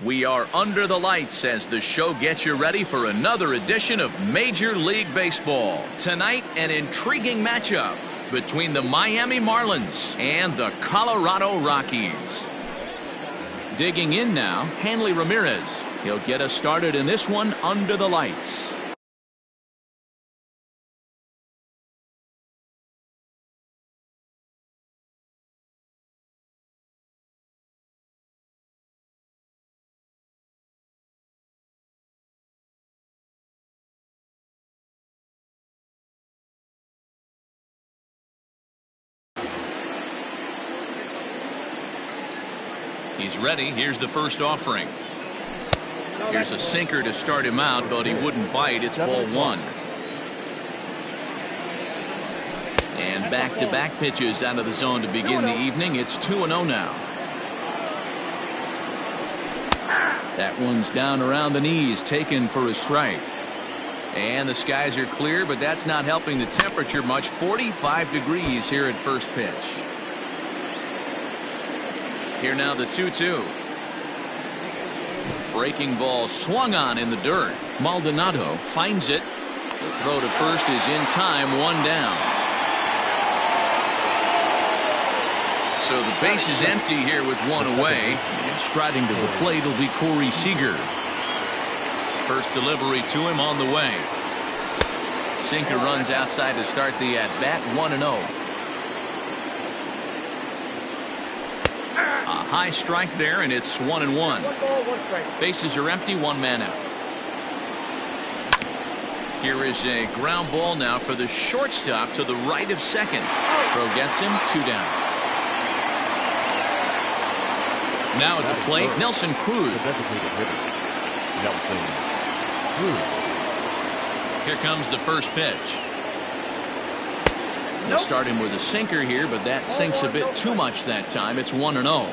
We are under the lights as the show gets you ready for another edition of Major League Baseball. Tonight, an intriguing matchup between the Miami Marlins and the Colorado Rockies. Digging in now, Hanley Ramirez. He'll get us started in this one under the lights. He's ready. Here's the first offering. Here's a sinker to start him out, but he wouldn't bite. It's ball one. And back-to-back pitches out of the zone to begin the evening. It's 2-0 now. That one's down around the knees, taken for a strike. And the skies are clear, but that's not helping the temperature much. 45 degrees here at first pitch. Here now the 2-2. Breaking ball swung on in the dirt. Maldonado finds it. The throw to first is in time, one down. So the base is empty here with one away. And striding to the plate will be Corey Seager. First delivery to him on the way. Sinker runs outside to start the at-bat, 1-0. A high strike there, and it's 1-1. Bases are empty, one man out. Here is a ground ball now for the shortstop to the right of second. Throw gets him, two down. Now at the plate, Nelson Cruz. Here comes the first pitch. They'll start him with a sinker here, but that sinks a bit too much that time. It's 1-0.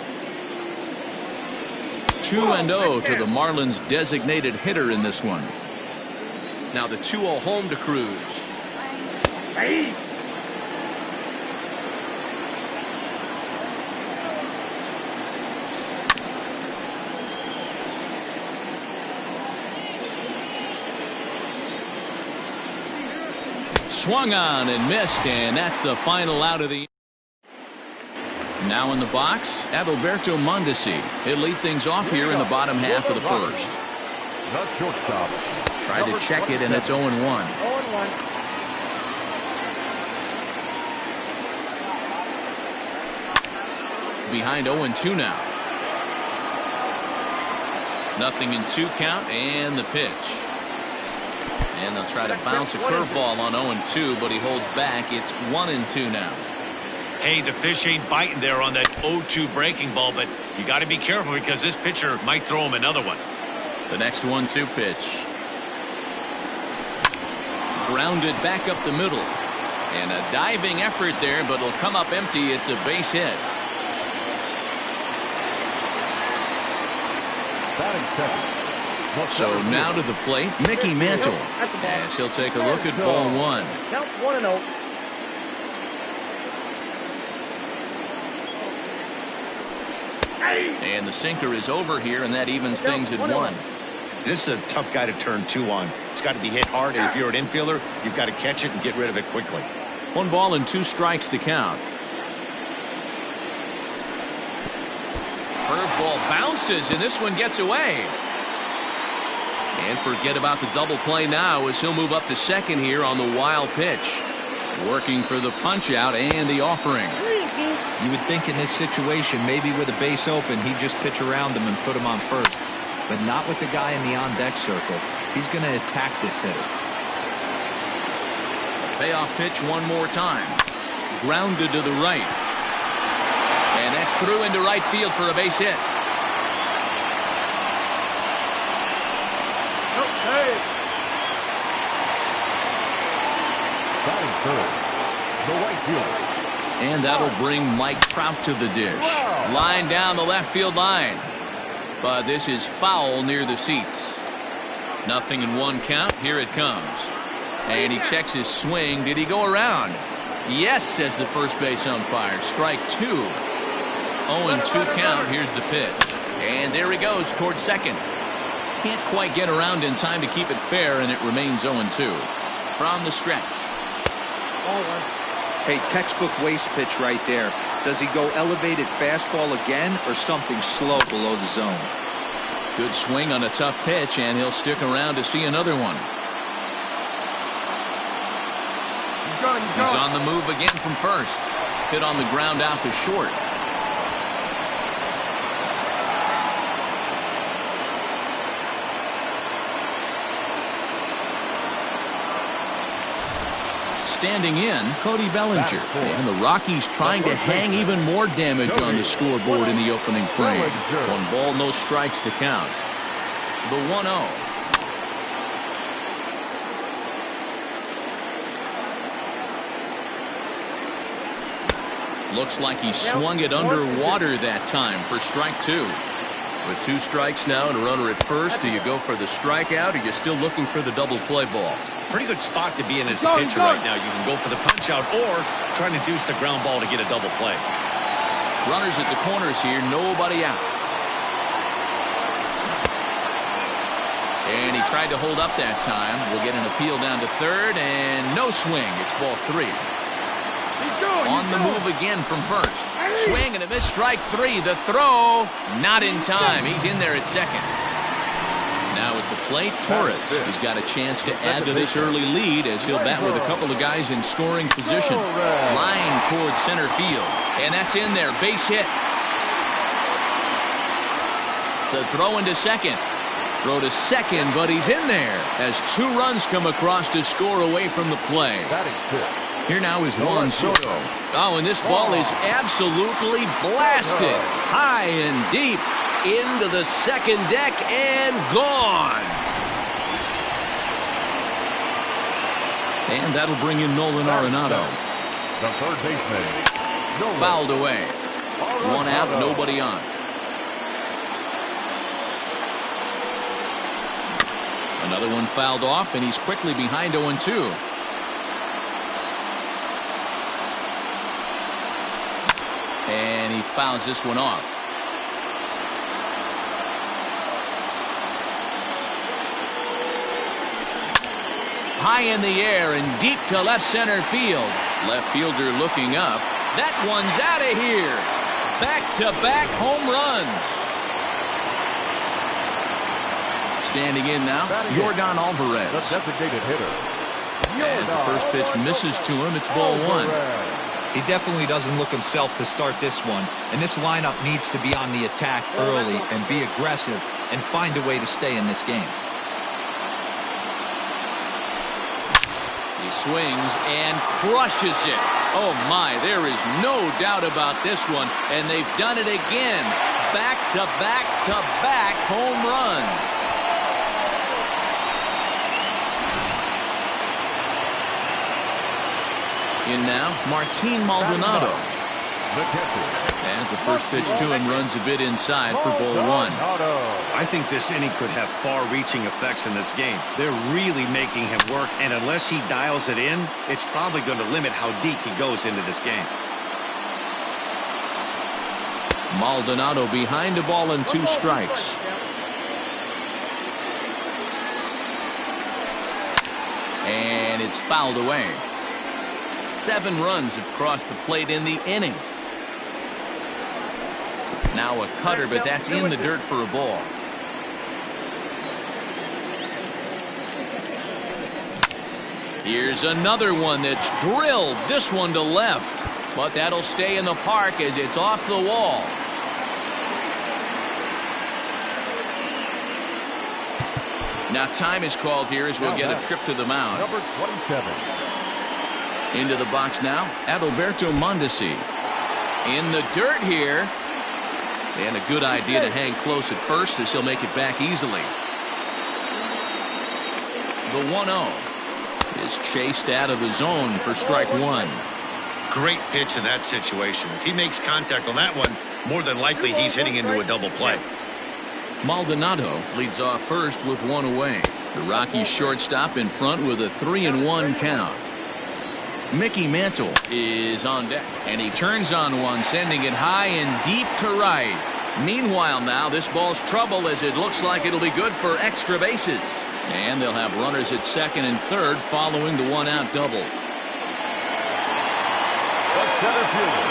2-0 to the Marlins' designated hitter in this one. Now the 2-0 home to Cruz. Swung on and missed, and that's the final out of the. Now in the box, Adalberto Mondesi. He'll lead things off here in the bottom half of the first. Tried to check it, and it's 0-1. Behind 0-2 now. Nothing in 2 count, and the pitch. And they'll try to bounce a curveball on 0-2, but he holds back. It's 1-2 now. Hey, the fish ain't biting there on that 0-2 breaking ball, but you got to be careful because this pitcher might throw him another one. The next 1-2 pitch. Grounded back up the middle. And a diving effort there, but it'll come up empty. It's a base hit. So now to the plate, Mickey Mantle. As he'll take a look at ball one. Count 1-0. And the sinker is over here, and that evens things at 1. This is a tough guy to turn 2 on. It's got to be hit hard, and if you're an infielder, you've got to catch it and get rid of it quickly. 1 ball and 2 strikes to count. Curveball bounces, and this one gets away. And forget about the double play now as he'll move up to second here on the wild pitch. Working for the punch out and the offering. You would think in this situation, maybe with a base open, he'd just pitch around him and put him on first. But not with the guy in the on-deck circle. He's going to attack this hitter. Payoff pitch one more time. Grounded to the right. And that's through into right field for a base hit. And that'll bring Mike Trout to the dish. Line down the left field line. But this is foul near the seats. Nothing in 1 count. Here it comes. And he checks his swing. Did he go around? Yes, says the first base umpire. Strike 2. 0-2 count. Here's the pitch. And there he goes towards second. Can't quite get around in time to keep it fair, and it remains 0-2. From the stretch. Hey, textbook waste pitch right there. Does he go elevated fastball again or something slow below the zone? Good swing on a tough pitch, and he'll stick around to see another one. He's on the move again from first. Hit on the ground out to short. Standing in, Cody Bellinger. And the Rockies trying to hang even more damage on the scoreboard in the opening frame. 1 ball, no strikes to count. The 1-0. Looks like he swung it underwater that time for strike 2. With 2 strikes now and a runner at first, do you go for the strikeout or you're still looking for the double play ball? Pretty good spot to be in as a pitcher right now. You can go for the punch out or trying to deuce the ground ball to get a double play. Runners at the corners here, nobody out. And he tried to hold up that time. We'll get an appeal down to third, and no swing. It's ball 3. On the move again from first. Swing and a miss, strike 3. The throw, not in time. He's in there at second. Now at the plate, Torres. He's got a chance to add to this early lead as he'll bat with a couple of guys in scoring position. Line towards center field. And that's in there. Base hit. The throw into second. Throw to second, but he's in there as 2 runs come across to score away from the play. Here now is Juan Soto. Oh, and this ball is absolutely blasted. High and deep into the second deck and gone. And that'll bring in Nolan Arenado. The third baseman. Fouled away. 1 out, nobody on. Another one fouled off, and he's quickly behind 0-2. And he fouls this one off. High in the air and deep to left center field. Left fielder looking up. That one's out of here. Back-to-back home runs. Standing in now, Yordan Alvarez. The designated hitter. As the first pitch misses to him, it's ball 1. He definitely doesn't look himself to start this one, and this lineup needs to be on the attack early and be aggressive and find a way to stay in this game. He swings and crushes it. Oh my, there is no doubt about this one, and they've done it again. Back-to-back-to-back home runs. In now, Martin Maldonado. As the first pitch to him runs a bit inside for ball 1. I think this inning could have far-reaching effects in this game. They're really making him work, and unless he dials it in, it's probably going to limit how deep he goes into this game. Maldonado behind a ball and 2 strikes. And it's fouled away. 7 runs have crossed the plate in the inning. Now a cutter, but that's in the dirt for a ball. Here's another one that's drilled. This one to left. But that'll stay in the park as it's off the wall. Now time is called here as we'll get a trip to the mound. Number 27. Into the box now, Adalberto Mondesi. In the dirt here. And a good idea to hang close at first as he'll make it back easily. The 1-0 is chased out of the zone for strike 1. Great pitch in that situation. If he makes contact on that one, more than likely he's hitting into a double play. Maldonado leads off first with 1 away. The Rockies shortstop in front with a 3-1 count. Mickey Mantle is on deck, and he turns on one, sending it high and deep to right. Meanwhile now, this ball's trouble as it looks like it'll be good for extra bases. And they'll have runners at second and third following the one-out double.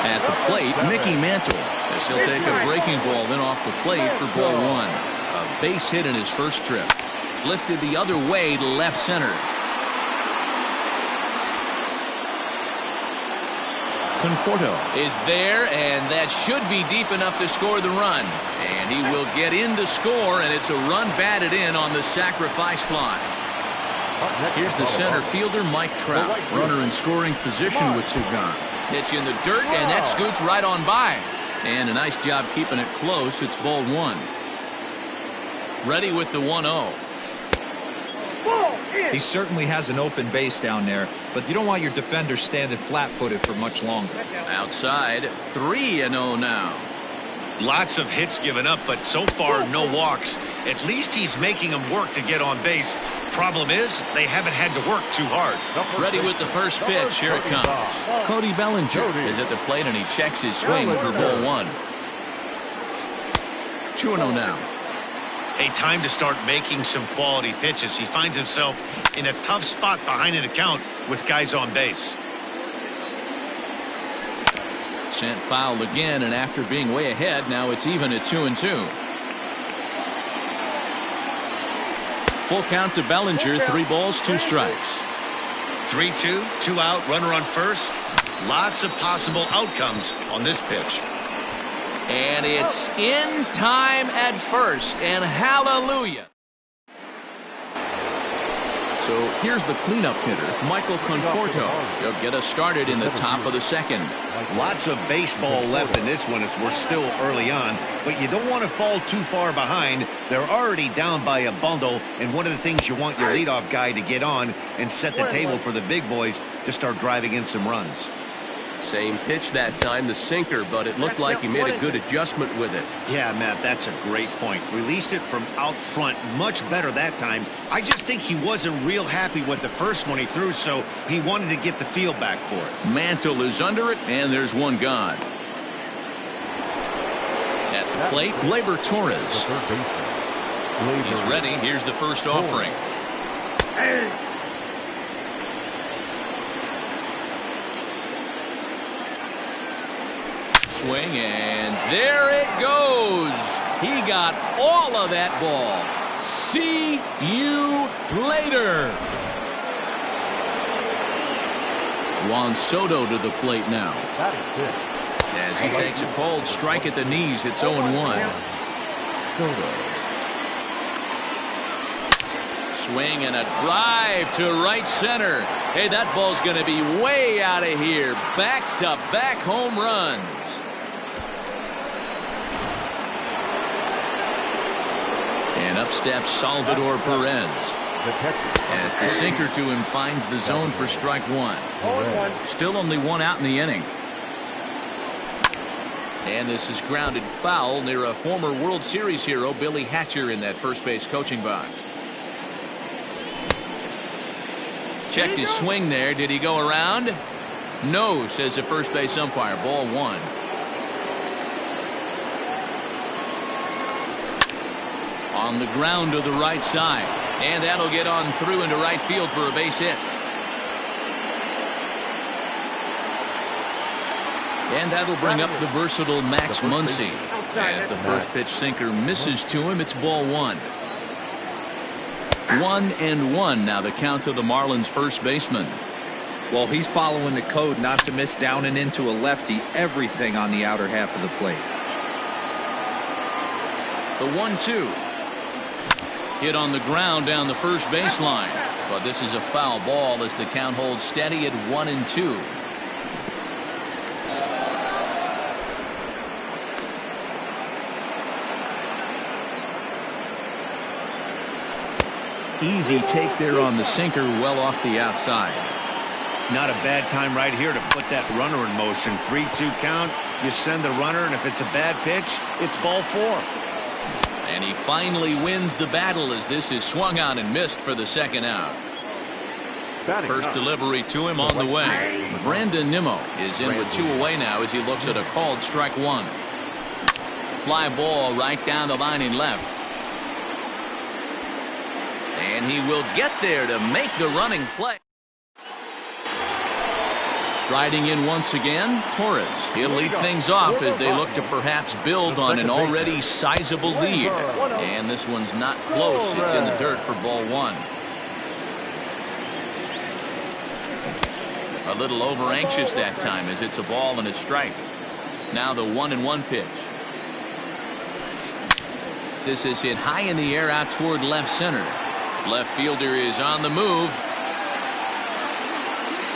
At the plate, Mickey Mantle, as he'll take a breaking ball then off the plate for ball one. A base hit in his first trip. Lifted the other way to left center. Conforto is there, and that should be deep enough to score the run. And he will get in to score, and it's a run batted in on the sacrifice fly. Here's the center fielder, Mike Trout. Runner in scoring position with two gone. Pitch in the dirt, and that scoots right on by. And a nice job keeping it close. It's ball one. Ready with the 1-0. He certainly has an open base down there, but you don't want your defender standing flat-footed for much longer. Outside, 3-0 now. Lots of hits given up, but so far no walks. At least he's making them work to get on base. Problem is, they haven't had to work too hard. Ready with the first pitch. Here it comes. Cody Bellinger is at the plate, and he checks his swing for ball one. 2-0 now. A time to start making some quality pitches. He finds himself in a tough spot behind an account with guys on base. Sent foul again, and after being way ahead, now it's even at 2-2. Full count to Bellinger, 3 balls, 2 strikes. 3-2, 2 out, runner on first. Lots of possible outcomes on this pitch. And it's in time at first, and hallelujah. So here's the cleanup hitter, Michael Conforto. He'll get us started in the top of the second. Lots of baseball left in this one as we're still early on, but you don't want to fall too far behind. They're already down by a bundle, and one of the things you want your leadoff guy to get on and set the table for the big boys to start driving in some runs. Same pitch that time, the sinker, but it looked like he made a good adjustment with it. Yeah, Matt, that's a great point. Released it from out front much better that time. I just think he wasn't real happy with the first one he threw, so he wanted to get the feel back for it. Mantle is under it, and there's one gone. At the plate, Gleyber Torres. He's ready. Here's the first offering. Swing, and there it goes. He got all of that ball. See you later. Juan Soto to the plate now. As he takes a cold strike at the knees, it's 0-1. Swing and a drive to right center. Hey, that ball's going to be way out of here. Back-to-back home runs. And up steps Salvador Perez. As the sinker to him finds the zone for strike one. Still only 1 out in the inning. And this is grounded foul near a former World Series hero, Billy Hatcher, in that first base coaching box. Checked his swing there. Did he go around? No, says the first base umpire. Ball one. On the ground to the right side. And that'll get on through into right field for a base hit. And that'll bring up the versatile Max Muncy. As the first pitch sinker misses to him, it's ball one. 1-1 now the count to the Marlins first baseman. Well, he's following the code not to miss down and into a lefty. Everything on the outer half of the plate. The 1-2. Hit on the ground down the first baseline. But this is a foul ball as the count holds steady at 1-2. Easy take there on the sinker, well off the outside. Not a bad time right here to put that runner in motion. 3-2 count. You send the runner, and if it's a bad pitch, it's ball four. And he finally wins the battle as this is swung on and missed for the second out. First delivery to him on the way. Brandon Nimmo is in with 2 away now as he looks at a called strike one. Fly ball right down the line in left. And he will get there to make the running play. Striding in once again, Torres. He'll lead things off as they look to perhaps build on an already sizable lead. And this one's not close. It's in the dirt for ball one. A little over anxious that time as it's a ball and a strike. Now the 1-1 pitch. This is hit high in the air out toward left center. Left fielder is on the move.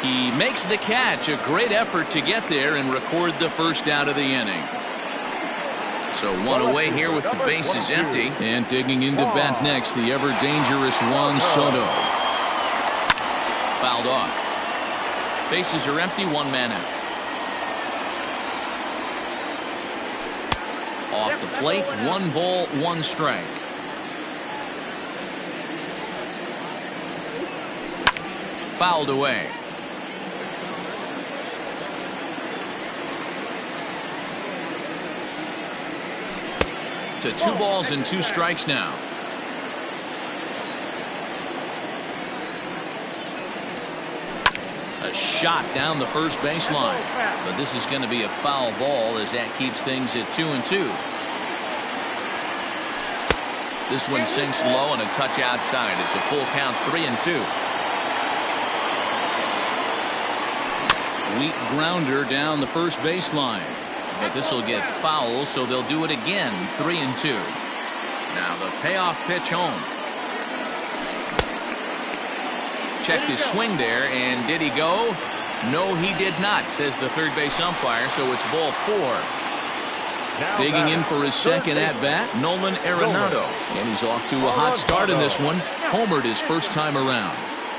He makes the catch. A great effort to get there and record the first out of the inning. So one away here with the bases empty. And digging into bat next, the ever dangerous Juan Soto. Fouled off. Bases are empty, one man out. Off the plate, 1 ball, 1 strike. Fouled away. To 2 balls and 2 strikes now. A shot down the first baseline. But this is going to be a foul ball as that keeps things at 2-2. This one sinks low and a touch outside. It's a full count, 3-2. Weak grounder down the first baseline. But this will get foul, so they'll do it again, 3-2. Now the payoff pitch home. Checked his swing there, and did he go? No, he did not, says the third base umpire, so it's ball 4. Digging in for his second at-bat, Nolan Arenado. And he's off to a hot start in this one. Homered his first time around.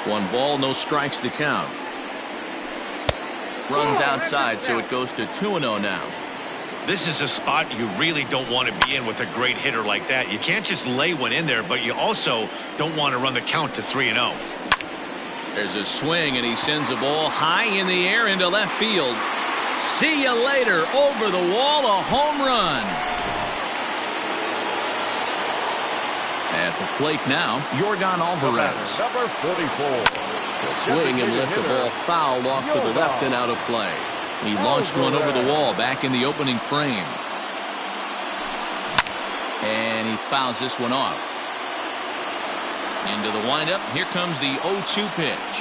1 ball, no strikes to count. Runs outside, so it goes to 2-0 now. This is a spot you really don't want to be in with a great hitter like that. You can't just lay one in there, but you also don't want to run the count to 3-0. There's a swing, and he sends a ball high in the air into left field. See you later. Over the wall, a home run. At the plate now, Yordan Alvarez. Number 44. He'll swing and lift the ball foul off to the left and out of play. He launched one over the wall back in the opening frame. And he fouls this one off. Into the windup. Here comes the 0-2 pitch.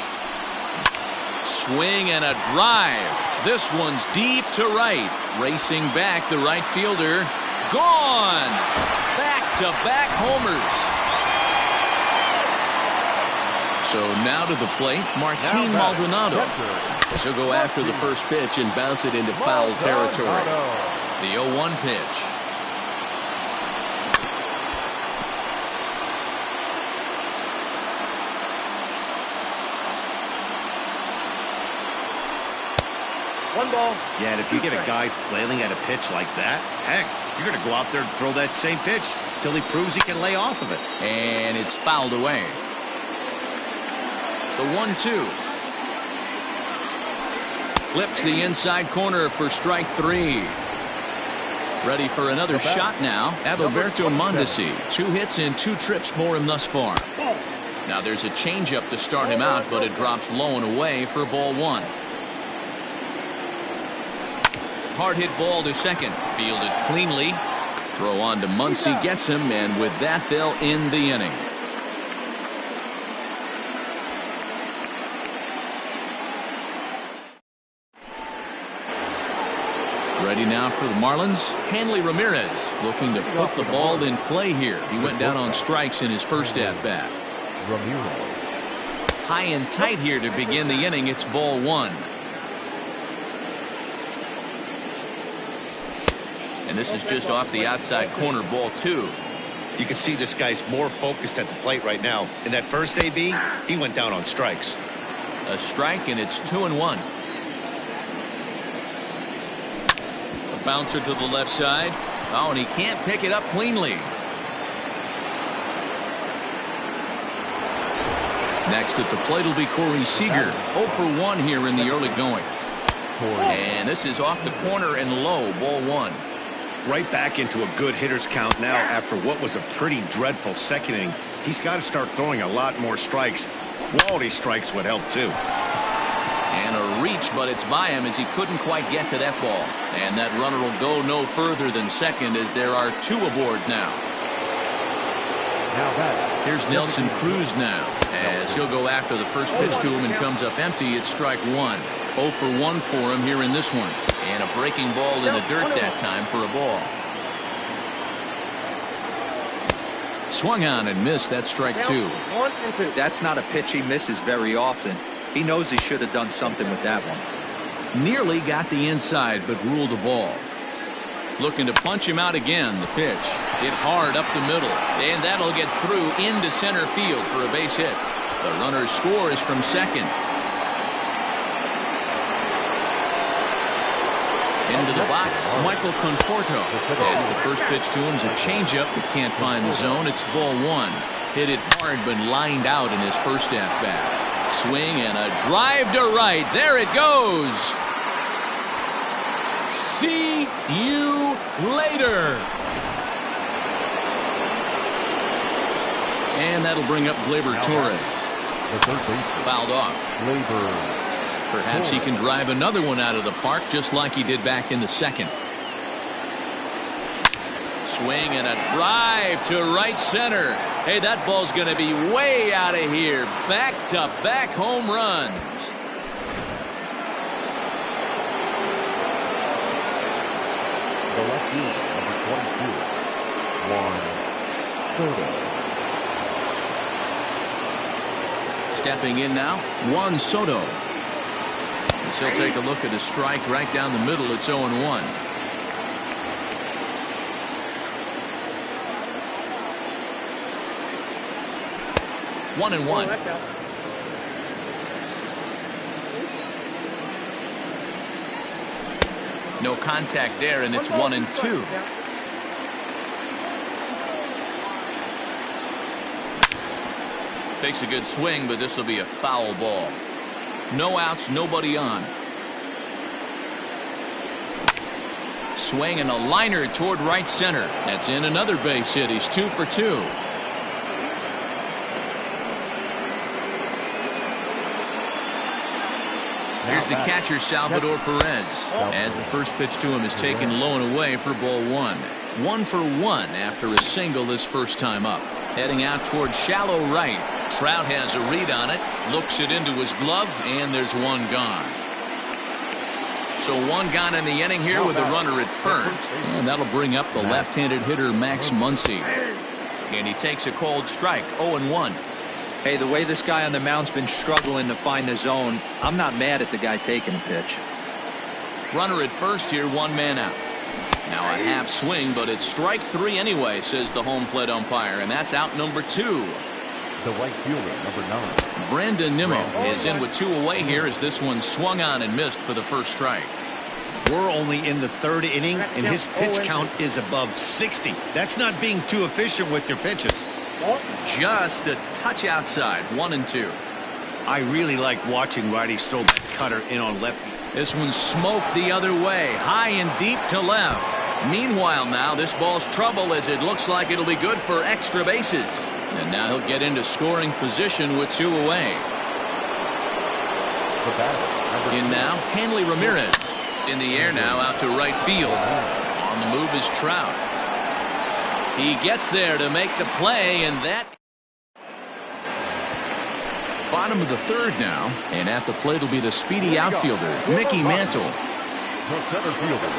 Swing and a drive. This one's deep to right. Racing back, the right fielder. Gone. Back-to-back homers. So now to the plate, Martin Maldonado. She'll go after the first pitch and bounce it into foul territory. The 0-1 pitch. One ball. Yeah, and if you get a guy flailing at a pitch like that, heck, you're going to go out there and throw that same pitch till he proves he can lay off of it. And it's fouled away. The 1-2. Clips the inside corner for strike 3. Ready for another shot now. Adalberto Mondesi. 2 hits and 2 trips for him thus far. Now there's a changeup to start him out, but it drops low and away for ball 1. Hard hit ball to second. Fielded cleanly. Throw on to Muncy, gets him, and with that they'll end the inning. Ready now for the Marlins. Hanley Ramirez looking to put the ball in play here. He went down on strikes in his first at-bat. Ramirez. High and tight here to begin the inning. It's ball 1. And this is just off the outside corner, ball 2. You can see this guy's more focused at the plate right now. In that first AB, he went down on strikes. A strike, and it's 2-1. A bouncer to the left side. Oh, and he can't pick it up cleanly. Next at the plate will be Corey Seager. 0 for 1 here in the early going. And this is off the corner and low, ball 1. Right back into a good hitter's count now after what was a pretty dreadful second inning. He's got to start throwing a lot more strikes. Quality strikes would help too. And a reach, but it's by him as he couldn't quite get to that ball. And that runner will go no further than second as there are 2 aboard now. Here's Nelson Cruz now as he'll go after the first pitch to him and comes up empty. It's strike 1. 0 for 1 for him here in this one. And a breaking ball in the dirt that time for a ball. Swung on and missed. That's strike 2. That's not a pitch he misses very often. He knows he should have done something with that one. Nearly got the inside but ruled a ball. Looking to punch him out again. The pitch hit hard up the middle, and that'll get through into center field for a base hit. The runner scores from second. Into the box, Michael Conforto. As the first pitch to him is a changeup that can't find the zone. It's ball 1. Hit it hard but lined out in his first at-bat. Swing and a drive to right. There it goes. See you later. And that'll bring up Gleyber Torres. Fouled off. Perhaps he can drive another one out of the park just like he did back in the second. Swing and a drive to right center. Hey, that ball's going to be way out of here. Back-to-back home runs. The left field, number 22, Juan Soto. Stepping in now, Juan Soto. As he'll take a look at a strike right down the middle. It's 0-1. One and one. No contact there, and it's 1-2. Takes a good swing, but this will be a foul ball. No outs, nobody on. Swing and a liner toward right center. That's in another base hit. He's 2 for 2. Here's the catcher, Salvador Perez, as the first pitch to him is taken low and away for ball 1. 1 for 1 after a single this first time up. Heading out toward shallow right. Trout has a read on it, looks it into his glove, and there's one gone. So one gone in the inning here with a runner at first. And that'll bring up the left-handed hitter, Max Muncy. And he takes a cold strike, 0-1. Hey, the way this guy on the mound's been struggling to find the zone, I'm not mad at the guy taking a pitch. Runner at first here, 1 man out. Now a half swing, but it's strike 3 anyway, says the home plate umpire, and that's out number 2. The right fielder, number 9. Brandon Nimmo is in with 2 away here as this one swung on and missed for the first strike. We're only in the 3rd inning, and his pitch count is above 60. That's not being too efficient with your pitches. Just a touch outside, 1-2. I really like watching righties throw that cutter in on lefties. This one smoked the other way, high and deep to left. Meanwhile now, this ball's trouble as it looks like it'll be good for extra bases. And now he'll get into scoring position with 2 away. In now, Hanley Ramirez. In the air now, out to right field. On the move is Trout. He gets there to make the play, and that... Bottom of the 3rd now, and at the plate will be the speedy outfielder, Mickey Mantle. The center fielder,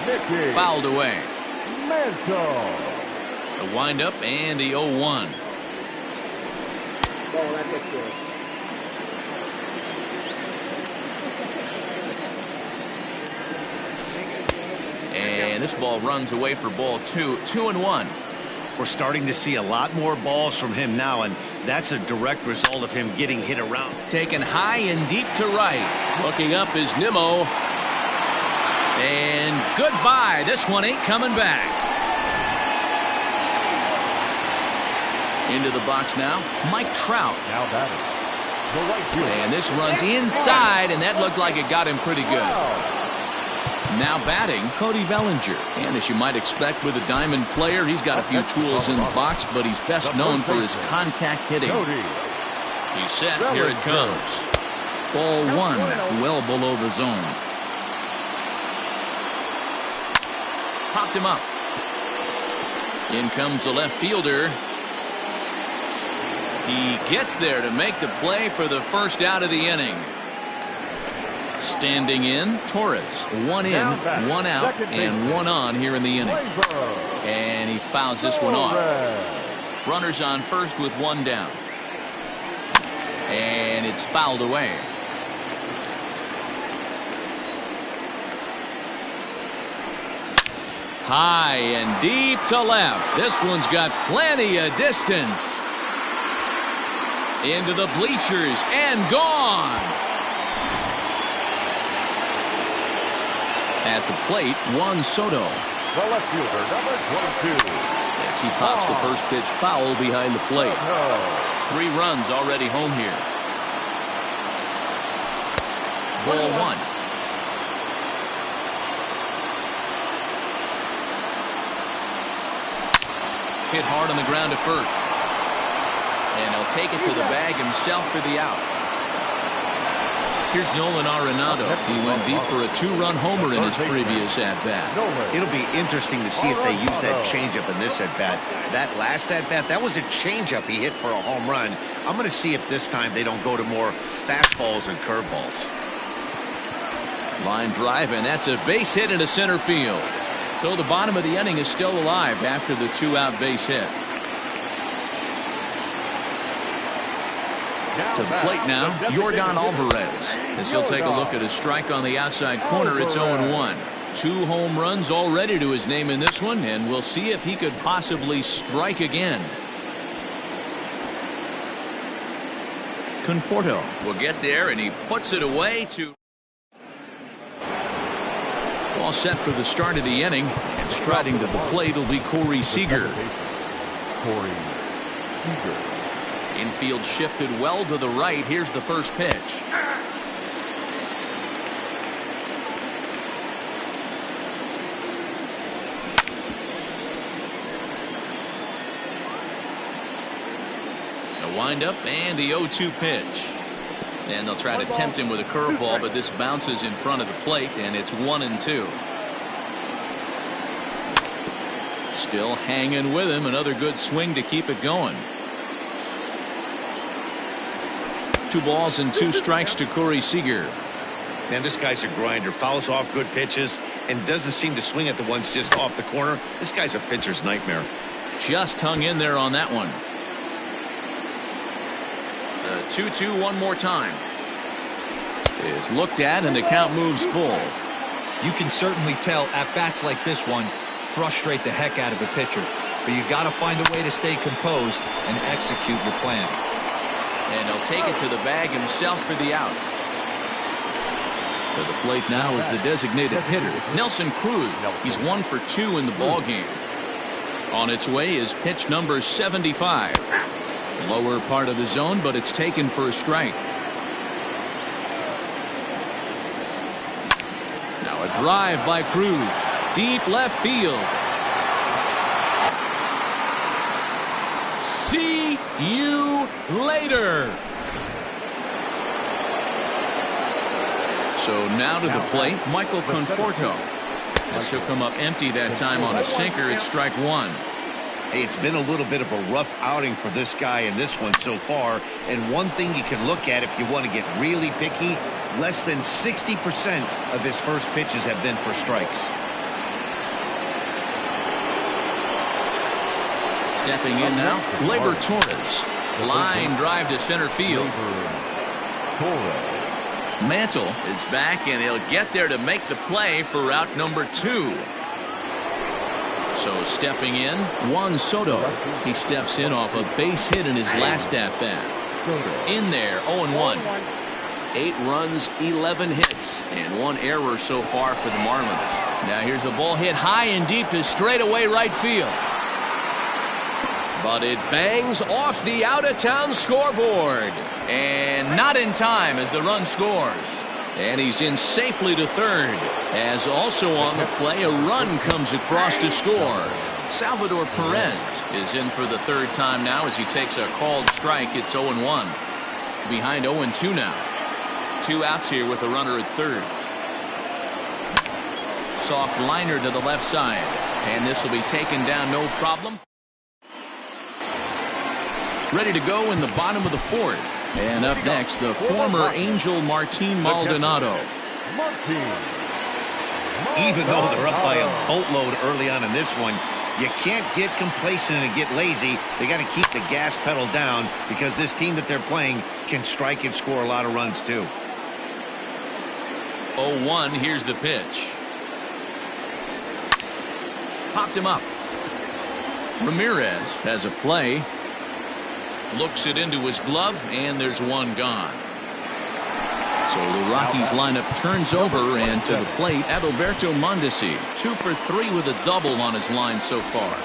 Mickey Fouled away. Mantle. The windup and the 0-1. And this ball runs away for ball 2. 2-1. We're starting to see a lot more balls from him now, and that's a direct result of him getting hit around. Taken high and deep to right. Looking up is Nimmo. And goodbye. This one ain't coming back. Into the box now, Mike Trout. Now batting. The right fielder. And this runs inside, and that looked like it got him pretty good. Now batting, Cody Bellinger. And as you might expect with a diamond player, he's got a few tools in the box, but he's best known for his contact hitting. He's set. Here it comes. Ball one, well below the zone. Popped him up. In comes the left fielder. He gets there to make the play for the first out of the inning. Standing in, Torres. One in, one out, and one on here in the inning. And he fouls this one off. Runners on first with one down. And it's fouled away. High and deep to left. This one's got plenty of distance. Into the bleachers and gone. At the plate, Juan Soto. The left fielder, number 22. As he pops the first pitch foul behind the plate. 3 runs already home here. Ball one. Hit hard on the ground at first. And he'll take it to the bag himself for the out. Here's Nolan Arenado. He went deep for a 2-run homer in his previous at-bat. It'll be interesting to see if they use that changeup in this at-bat. That last at-bat, that was a changeup he hit for a home run. I'm going to see if this time they don't go to more fastballs and curveballs. Line drive, and that's a base hit into center field. So the bottom of the inning is still alive after the 2-out base hit. To the plate now, Yordan Alvarez. As he'll take a look at a strike on the outside corner, it's 0-1. 2 home runs already to his name in this one, and we'll see if he could possibly strike again. Conforto will get there, and he puts it away to... All set for the start of the inning, and striding to the plate will be Corey Seager. Infield shifted well to the right. Here's the first pitch. A windup and the 0-2 pitch. And they'll try to tempt him with a curveball, but this bounces in front of the plate, and it's 1-2. Still hanging with him. Another good swing to keep it going. 2 balls and 2 strikes to Corey Seager. Man, this guy's a grinder. Fouls off good pitches and doesn't seem to swing at the ones just off the corner. This guy's a pitcher's nightmare. Just hung in there on that one. The 2-2 one more time. Is looked at and the count moves full. You can certainly tell at bats like this one frustrate the heck out of a pitcher. But you got to find a way to stay composed and execute your plan. And he'll take it to the bag himself for the out. To the plate now is the designated hitter, Nelson Cruz. He's 1 for 2 in the ballgame. On its way is pitch number 75. Lower part of the zone, but it's taken for a strike. Now a drive by Cruz. Deep left field. See you later. So now to the plate, Michael Conforto. As he'll come up empty that time on a sinker, it's strike 1. Hey, it's been a little bit of a rough outing for this guy in this one so far. And one thing you can look at if you want to get really picky, less than 60% of his first pitches have been for strikes. Stepping in now, Gleyber Torres. Line drive to center field. Mantle is back, and he'll get there to make the play for route number 2. So stepping in, Juan Soto. He steps in off a base hit in his last at-bat. In there, 0-1. 8 runs, 11 hits, and 1 error so far for the Marlins. Now here's a ball hit high and deep to straightaway right field. But it bangs off the out-of-town scoreboard. And not in time as the run scores. And he's in safely to third. As also on the play, a run comes across to score. Salvador Perez is in for the third time now as he takes a called strike. It's 0-1. Behind 0-2 now. 2 outs here with a runner at third. Soft liner to the left side. And this will be taken down no problem. Ready to go in the bottom of the fourth. And up next, the former Angel Martin Maldonado. Even though they're up by a boatload early on in this one, you can't get complacent and get lazy. They got to keep the gas pedal down because this team that they're playing can strike and score a lot of runs too. 0-1, here's the pitch. Popped him up. Ramirez has a play. Looks it into his glove, and there's one gone. So the Rockies lineup turns over, and to the plate, Adalberto Mondesi. 2 for 3 with a double on his line so far.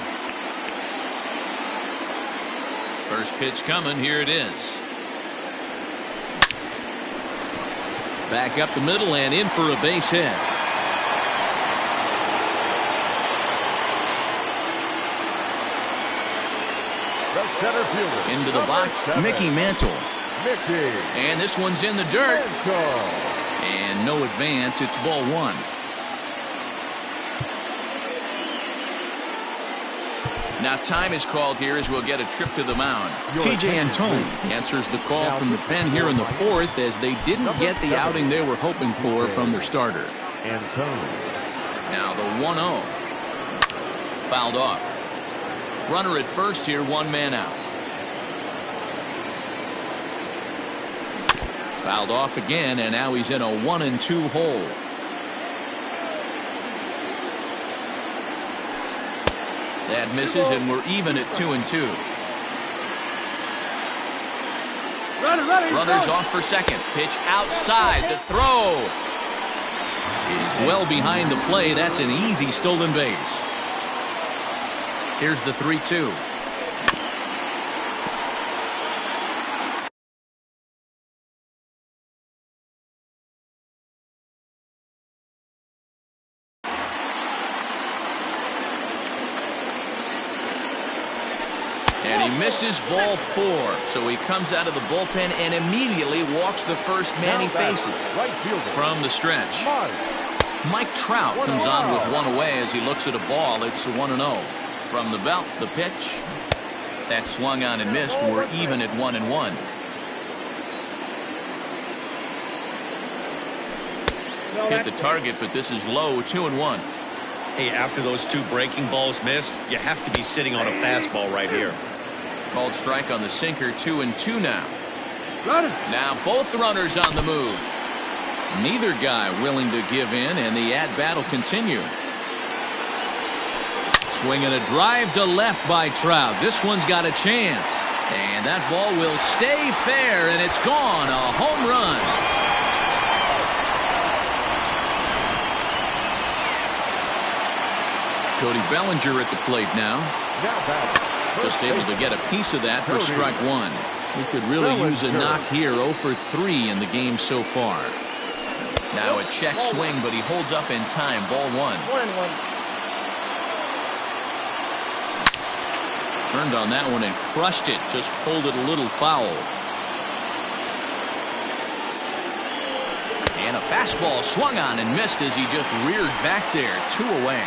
First pitch coming, here it is. Back up the middle and in for a base hit. Into the box, Mickey Mantle. And this one's in the dirt. And no advance. It's ball 1. Now time is called here as we'll get a trip to the mound. TJ Antone answers the call from the pen here in the fourth as they didn't get the outing they were hoping for from their starter. Now the 1-0. Fouled off. Runner at first here, 1 man out. Fouled off again, and now he's in a 1-2 hole. That misses, and we're even at 2-2. Runners off for second. Pitch outside. The throw is well behind the play. That's an easy stolen base. Here's the 3-2. And he misses ball 4. So he comes out of the bullpen and immediately walks the first man he faces from the stretch. Mike Trout comes on with 1 away as he looks at a ball. It's 1-0. From the belt, the pitch. That swung on and missed. We're even at 1-1. Hit the target, but this is low. 2-1. Hey, after those 2 breaking balls missed, you have to be sitting on a fastball right here. Called strike on the sinker. 2-2 now. Now both runners on the move. Neither guy willing to give in, and the at-bat will continue. Swinging a drive to left by Trout. This one's got a chance. And that ball will stay fair, and it's gone. A home run. Cody Bellinger at the plate now. Just able to get a piece of that for strike 1. He could really use a knock here. 0 for 3 in the game so far. Now a check swing, but he holds up in time. Ball 1. Turned on that one and crushed it. Just pulled it a little foul. And a fastball swung on and missed as he just reared back there. 2 away.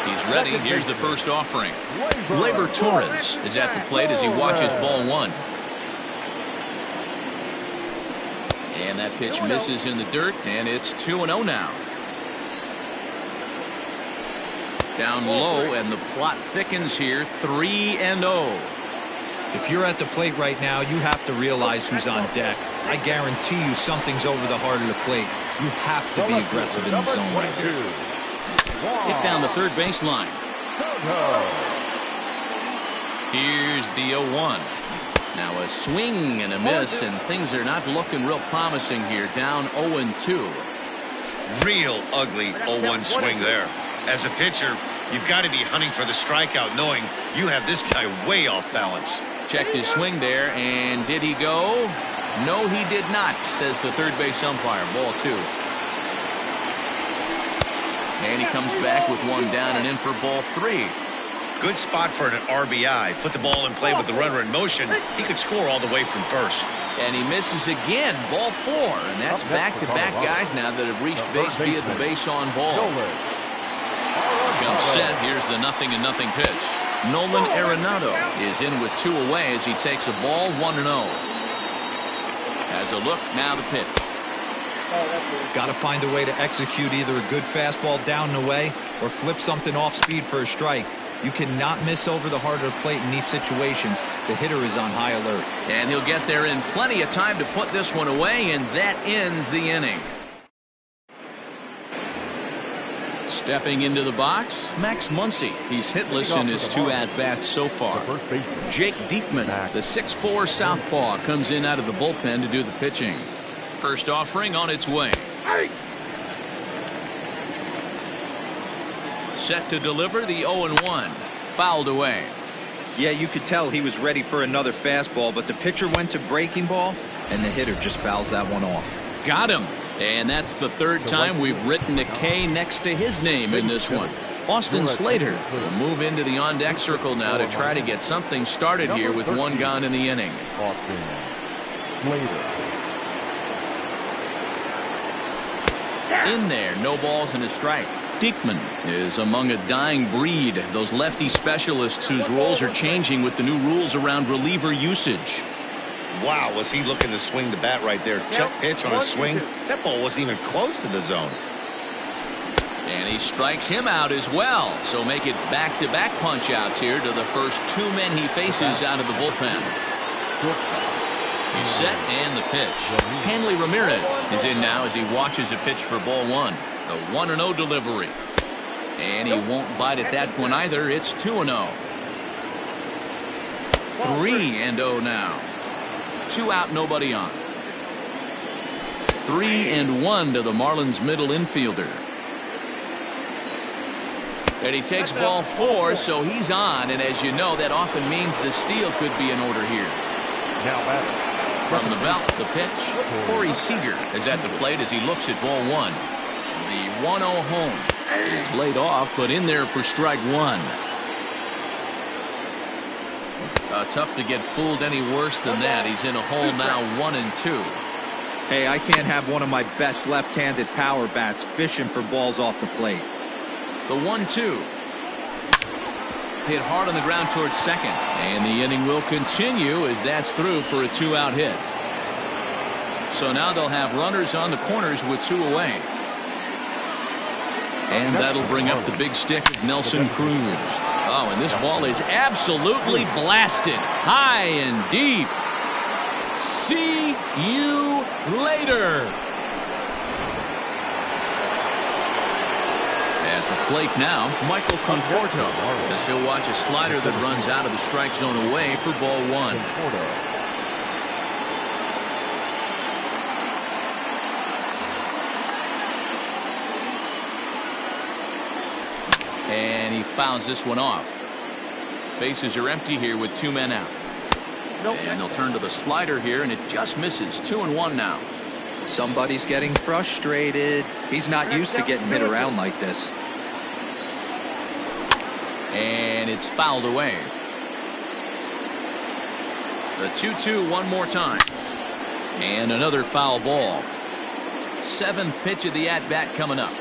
He's ready. Here's the first offering. Gleyber Torres is at the plate as he watches ball 1. And that pitch misses in the dirt, and it's 2-0 now. Down low, and the plot thickens here. 3-0. If you're at the plate right now, you have to realize who's on deck. I guarantee you something's over the heart of the plate. You have to be aggressive in the zone right here. Hit down the third baseline. Here's the 0-1. Now a swing and a miss, and things are not looking real promising here. Down 0-2. Real ugly 0-1 swing there. As a pitcher, you've got to be hunting for the strikeout, knowing you have this guy way off balance. Checked his swing there, and did he go? No, he did not, says the third base umpire. Ball 2. And he comes back with one down and in for ball 3. Good spot for an RBI. Put the ball in play with the runner in motion. He could score all the way from first. And he misses again. Ball 4. And that's back-to-back guys now that have reached base via the base on ball. Jump set. Here's the 0-0 pitch. Nolan Arenado is in with 2 away as he takes a ball 1-0. Has a look. Now the pitch. Got to find a way to execute either a good fastball down and away or flip something off speed for a strike. You cannot miss over the heart of the plate in these situations. The hitter is on high alert. And he'll get there in plenty of time to put this one away, and that ends the inning. Stepping into the box, Max Muncy. He's hitless in his 2 at-bats so far. Jake Diekman, the 6'4" southpaw, comes in out of the bullpen to do the pitching. First offering on its way. Set to deliver the 0-1. Fouled away. Yeah, you could tell he was ready for another fastball, but the pitcher went to breaking ball, and the hitter just fouls that one off. Got him. And that's the 3rd time we've written a K next to his name in this one. Austin Slater will move into the on-deck circle now to try to get something started here with 1 gone in the inning. In there, no balls and a strike. Diekman is among a dying breed, those lefty specialists whose roles are changing with the new rules around reliever usage. Wow, was he looking to swing the bat right there. Check pitch on a swing. That ball wasn't even close to the zone. And he strikes him out as well. So make it back-to-back punch-outs here to the first 2 men he faces out of the bullpen. He's set and the pitch. Hanley Ramirez is in now as he watches a pitch for ball 1. The 1-0 delivery. And he won't bite at that one either. It's 2-0. 3-0 now. 2 out, nobody on. 3-1 to the Marlins middle infielder. And he takes ball 4, so he's on. And as you know, that often means the steal could be in order here. From the belt, the pitch. Corey Seager is at the plate as he looks at ball 1. The 1-0 home is laid off, but in there for strike 1. Tough to get fooled any worse than that. He's in a hole now, 1-2. Hey, I can't have one of my best left-handed power bats fishing for balls off the plate. The 1-2. Hit hard on the ground towards second. And the inning will continue as that's through for a 2-out hit. So now they'll have runners on the corners with 2 away. And that'll bring up the big stick of Nelson Cruz. Oh, and this ball is absolutely blasted. High and deep. See you later. At the plate now, Michael Conforto, as he'll watch a slider that runs out of the strike zone away for ball 1. And he fouls this one off. Bases are empty here with 2 men out. And they'll turn to the slider here, and it just misses. 2-1 now. Somebody's getting frustrated. He's not used to getting hit around like this. And it's fouled away. The 2-2 one more time. And another foul ball. 7th pitch of the at-bat coming up.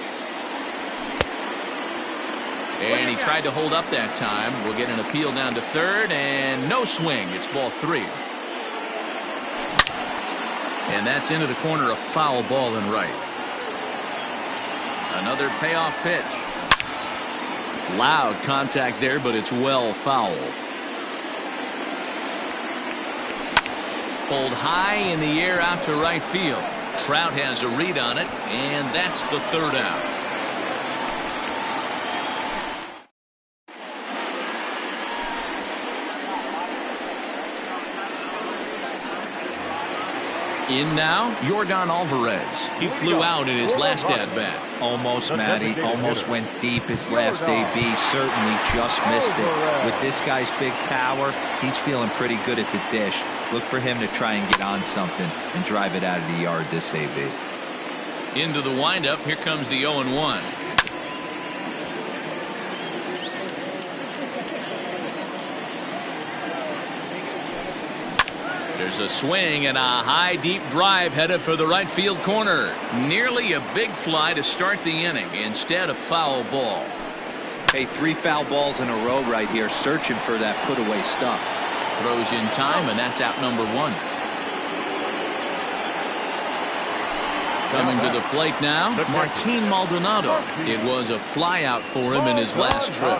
And he tried to hold up that time. We'll get an appeal down to 3rd, and no swing. It's ball 3. And that's into the corner, a foul ball and right. Another payoff pitch. Loud contact there, but it's well foul. Pulled high in the air out to right field. Trout has a read on it, and that's the 3rd out. In now, Yordan Alvarez. He flew out in his last at-bat. Almost, Matty. Almost went deep his last AB. Certainly just missed it. With this guy's big power, he's feeling pretty good at the dish. Look for him to try and get on something and drive it out of the yard this AB. Into the windup. Here comes the 0-1. There's a swing and a high deep drive headed for the right field corner. Nearly a big fly to start the inning. Instead, a foul ball. Hey, 3 foul balls in a row right here, searching for that put away stuff. Throws in time, and that's out number 1. Coming to the plate now, Martin Maldonado. It was a fly out for him in his last trip.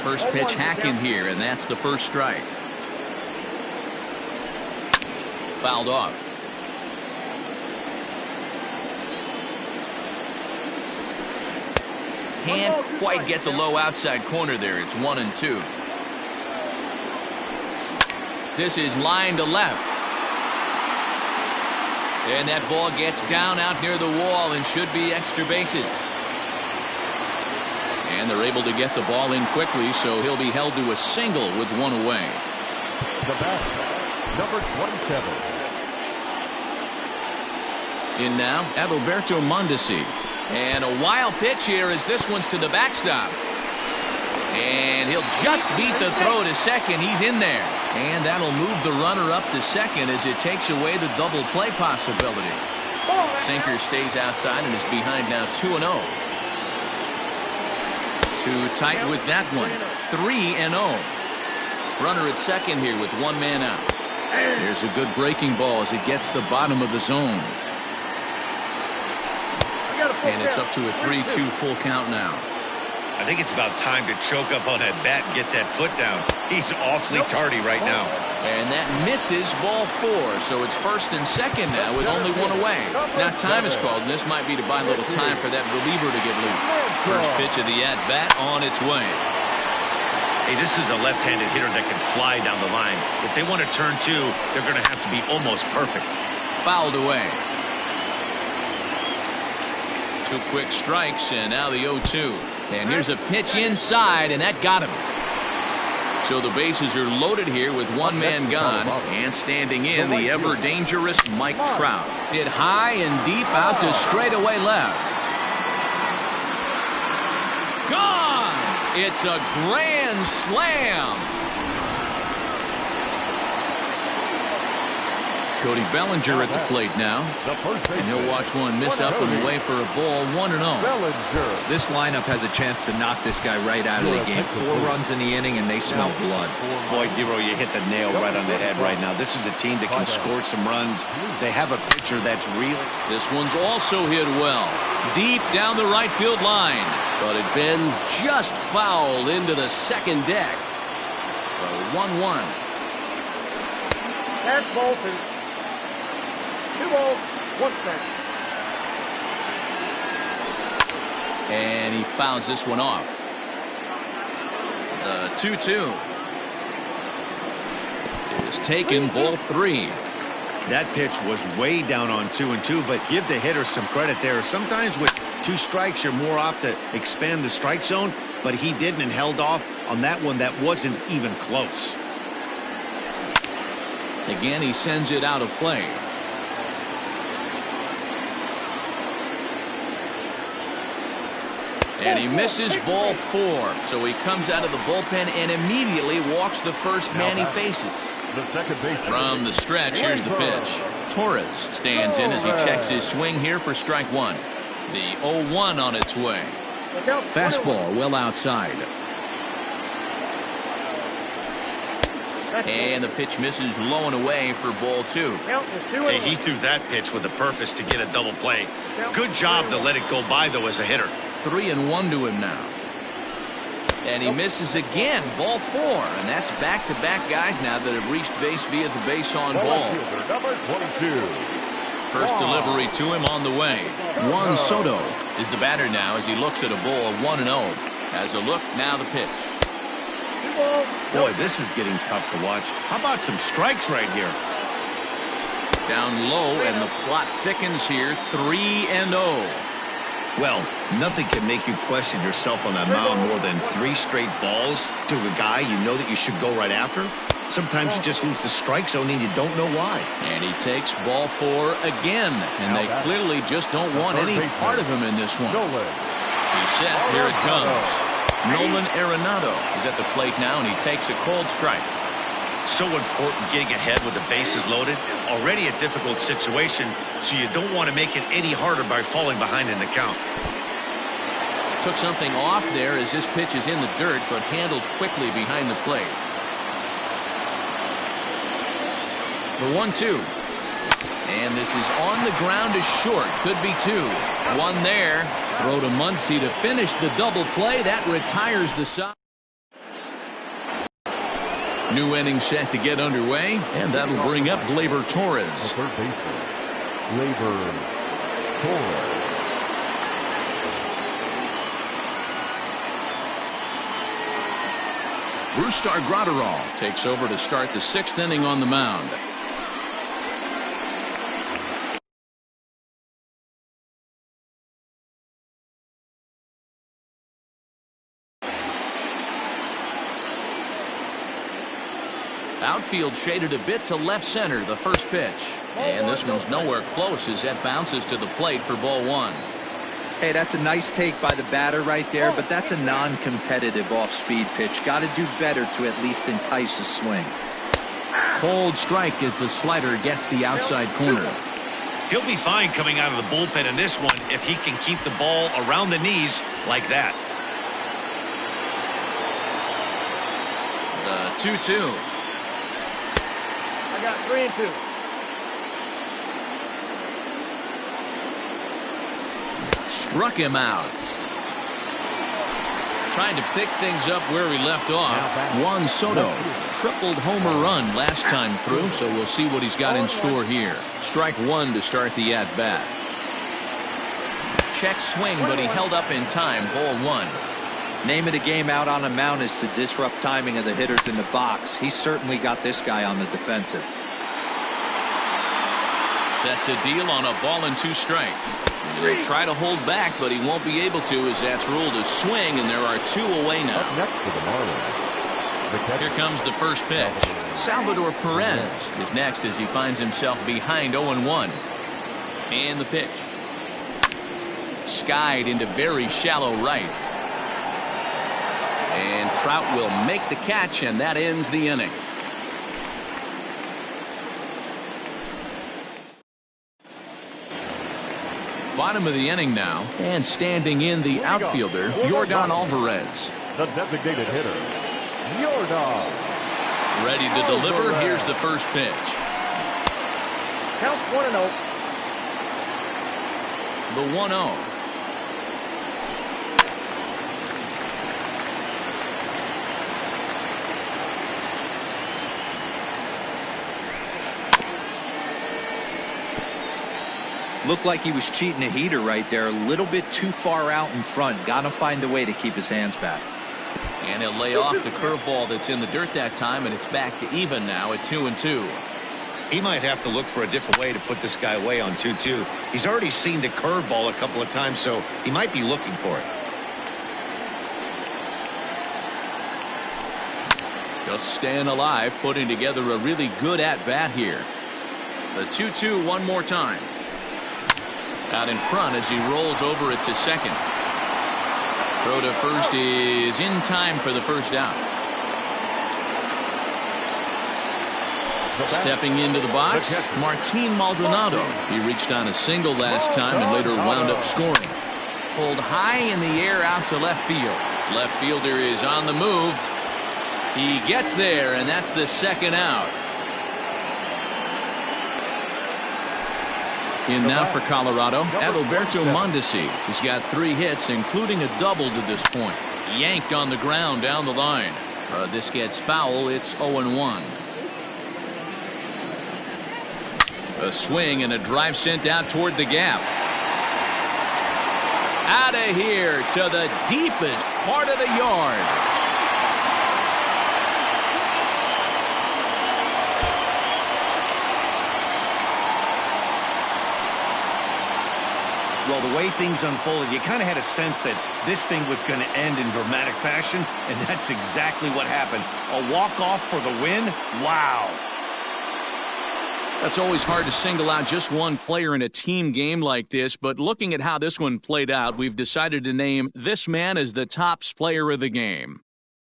First pitch hacking here, and that's the first strike. Fouled off. Can't quite get the low outside corner there. It's 1-2. This is line to left. And that ball gets down out near the wall and should be extra bases. And they're able to get the ball in quickly, so he'll be held to a single with 1 away. The batter, number 27. In now, Adalberto Mondesi. And a wild pitch here as this one's to the backstop. And he'll just beat the throw to second. He's in there. And that'll move the runner up to second as it takes away the double play possibility. Sinker stays outside and is behind now 2-0. Too tight with that one. 3-0. Runner at second here with 1 man out. There's a good breaking ball as it gets the bottom of the zone. And it's up to a 3-2 full count now. I think it's about time to choke up on that bat and get that foot down. He's awfully tardy right now. And that misses ball 4. So it's first and second now with only 1 away. Now time is called, and this might be to buy a little time for that reliever to get loose. First pitch of the at-bat on its way. Hey, this is a left-handed hitter that can fly down the line. If they want to turn 2, they're going to have to be almost perfect. Fouled away. 2 quick strikes, and now the 0-2. And here's a pitch inside, and that got him. So the bases are loaded here with 1 man gone, and standing in the ever-dangerous Mike Trout. Hit high and deep out to straightaway left. Gone! It's a grand slam. Cody Bellinger at the plate now, and he'll watch one miss up and away for a ball. 1-0. This lineup has a chance to knock this guy right out of the game. 4 runs in the inning, and they smell blood. Boy, Dero, you hit the nail right on the head right now. This is a team that can score some runs. They have a pitcher that's really... This one's also hit well, deep down the right field line, but it bends just foul into the second deck. 1-1. That's Bolton. 2 balls, 1 strike. And he fouls this one off. The 2-2 is taken, ball 3. That pitch was way down on 2-2, but give the hitter some credit there. Sometimes with 2 strikes, you're more apt to expand the strike zone, but he didn't and held off on that one that wasn't even close. Again, he sends it out of play. And he misses ball 4. So he comes out of the bullpen and immediately walks the first man he faces. From the stretch, here's the pitch. Torres stands in as he checks his swing here for strike 1. The 0-1 on its way. Fastball well outside. And the pitch misses low and away for ball 2. Hey, he threw that pitch with a purpose to get a double play. Good job to let it go by, though, as a hitter. 3-1 to him now. And he misses again, ball 4. And that's back-to-back guys now that have reached base via the base on ball. First delivery to him on the way. Juan Soto is the batter now as he looks at a ball 1-0. Has a look, now the pitch. Boy, this is getting tough to watch. How about some strikes right here? Down low, and the plot thickens here. 3-0. Well, nothing can make you question yourself on that mound more than 3 straight balls to a guy you know that you should go right after. Sometimes you just lose the strike zone and you don't know why. And he takes ball 4 again. And they clearly just don't want any part of him in this one. He's set. Here it comes. Nolan Arenado is at the plate now, and he takes a cold strike. So important getting ahead with the bases loaded. Already a difficult situation, so you don't want to make it any harder by falling behind in the count. Took something off there as this pitch is in the dirt, but handled quickly behind the plate. The 1-2. And this is on the ground is short. Could be 2. 1 there. Throw to Muncy to finish the double play. That retires the side. New inning set to get underway, and that'll bring up Gleyber Torres. Third baseman, Gleyber Torres. Brusdar Graterol takes over to start the 6th inning on the mound. Outfield shaded a bit to left center, the first pitch. And this one's nowhere close as that bounces to the plate for ball 1. Hey, that's a nice take by the batter right there, but that's a non-competitive off-speed pitch. Got to do better to at least entice a swing. Cold strike as the slider gets the outside corner. He'll be fine coming out of the bullpen in this one if he can keep the ball around the knees like that. The 2-2. I got 3-2. Struck him out. Trying to pick things up where he left off. Juan Soto tripled homer run last time through, so we'll see what he's got in store here. Strike 1 to start the at-bat. Check swing, but he held up in time. Ball 1. Name of the game out on a mound is to disrupt timing of the hitters in the box. He's certainly got this guy on the defensive. Set to deal on a ball and 2 strikes. And he'll try to hold back, but he won't be able to as that's ruled a swing, and there are 2 away now. Up next for the Marlins. Here comes the first pitch. Salvador Perez is next as he finds himself behind 0-1. And the pitch. Skied into very shallow right. And Trout will make the catch, and that ends the inning. Bottom of the inning now, and standing in the outfielder, Yordan Alvarez. The designated hitter, Yordan. Ready to deliver. Here's the first pitch. Count 1-0. The 1-0. Looked like he was cheating a heater right there. A little bit too far out in front. Got to find a way to keep his hands back. And he'll lay off the curveball that's in the dirt that time, and it's back to even now at 2-2. He might have to look for a different way to put this guy away on 2-2. He's already seen the curveball a couple of times, so he might be looking for it. Just staying alive, putting together a really good at-bat here. The 2-2 one more time. Out in front as he rolls over it to second. Throw to first is in time for the first out. Stepping into the box, Martin Maldonado. He reached on a single last time and later wound up scoring. Pulled high in the air out to left field. Left fielder is on the move. He gets there, and that's the second out. In now for Colorado, Adalberto Mondesi. He's got 3 hits, including a double to this point. Yanked on the ground down the line. This gets foul. It's 0-1. A swing and a drive sent out toward the gap. Out of here to the deepest part of the yard. Well, Well, the way things unfolded, you kind of had a sense that this thing was going to end in dramatic fashion, and that's exactly what happened. A walk-off for the win? Wow. That's always hard to single out just one player in a team game like this, but looking at how this one played out, we've decided to name this man as the tops player of the game.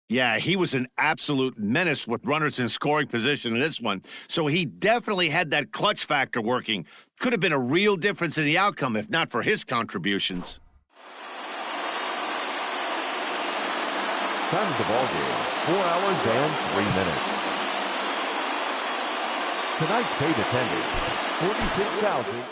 Yeah, he was an absolute menace with runners in scoring position in this one, so he definitely had that clutch factor working. Could have been a real difference in the outcome if not for his contributions. Time of the ball game, 4 hours and 3 minutes. Tonight's paid attendance, 46,000.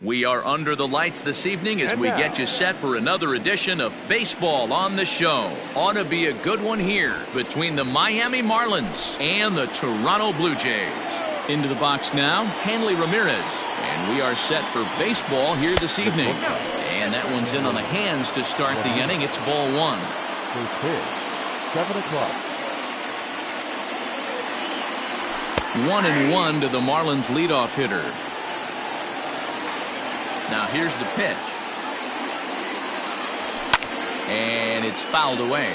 We are under the lights this evening as we get you set for another edition of Baseball on the Show. Ought to be a good one here between the Miami Marlins and the Toronto Blue Jays. Into the box now, Hanley Ramirez. And we are set for baseball here this evening. And that one's in on the hands to start the inning. It's ball one. First pitch, 7 o'clock. 1-1 to the Marlins leadoff hitter. Now here's the pitch. And it's fouled away.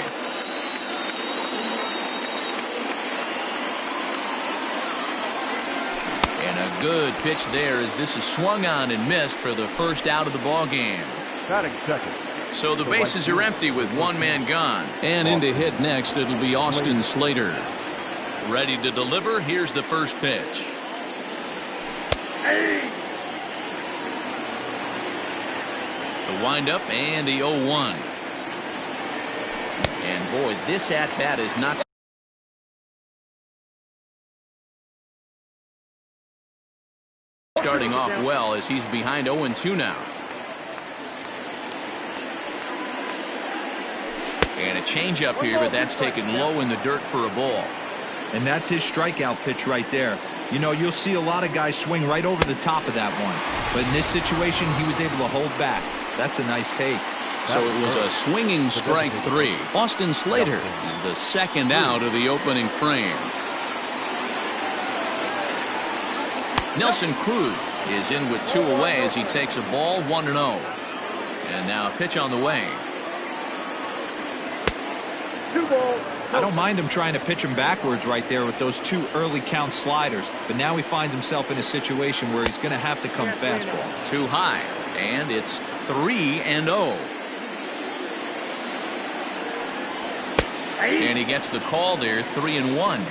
And a good pitch there as this is swung on and missed for the first out of the ball game. Batting second. So the bases are empty with one man gone. And in to hit next, it'll be Austin Slater. Ready to deliver. Here's the first pitch. The windup and the 0-1. And boy, this at-bat is not starting off well as he's behind 0-2 now. And a changeup here, but that's taken low in the dirt for a ball. And that's his strikeout pitch right there. You know, you'll see a lot of guys swing right over the top of that one. But in this situation, he was able to hold back. That's a nice take. So it was a swinging strike three. Austin Slater is the second out of the opening frame. Nelson Cruz is in with two away as he takes a ball 1-0. And now a pitch on the way. 2 balls. I don't mind him trying to pitch him backwards right there with those 2 early count sliders. But now he finds himself in a situation where he's going to have to come fastball. Too high. And it's 3-0. And he gets the call there, 3-1.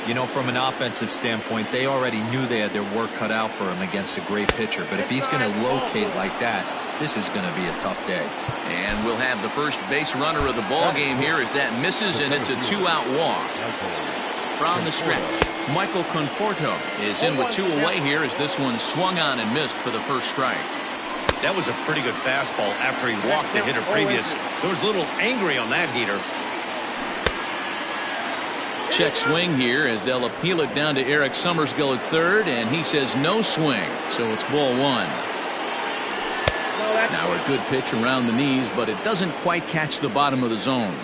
You know, from an offensive standpoint, they already knew they had their work cut out for him against a great pitcher. But if he's going to locate like that, this is going to be a tough day. And we'll have the first base runner of the ball game here as that misses, and it's a 2-out walk. From the stretch, Michael Conforto is in with 2 away here as this one swung on and missed for the first strike. That was a pretty good fastball after he walked the hitter previous. There was a little angry on that heater. Check swing here as they'll appeal it down to Eric Summersgill at third, and he says no swing, so it's ball one. Now a good pitch around the knees, but it doesn't quite catch the bottom of the zone.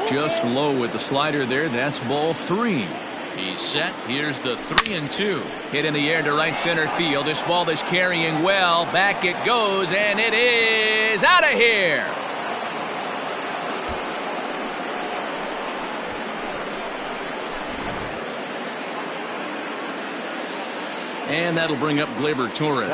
Just low with the slider there. That's ball 3. He's set. Here's the 3-2. Hit in the air to right center field. This ball is carrying well. Back it goes, and it is out of here. And that'll bring up Gleyber Torres.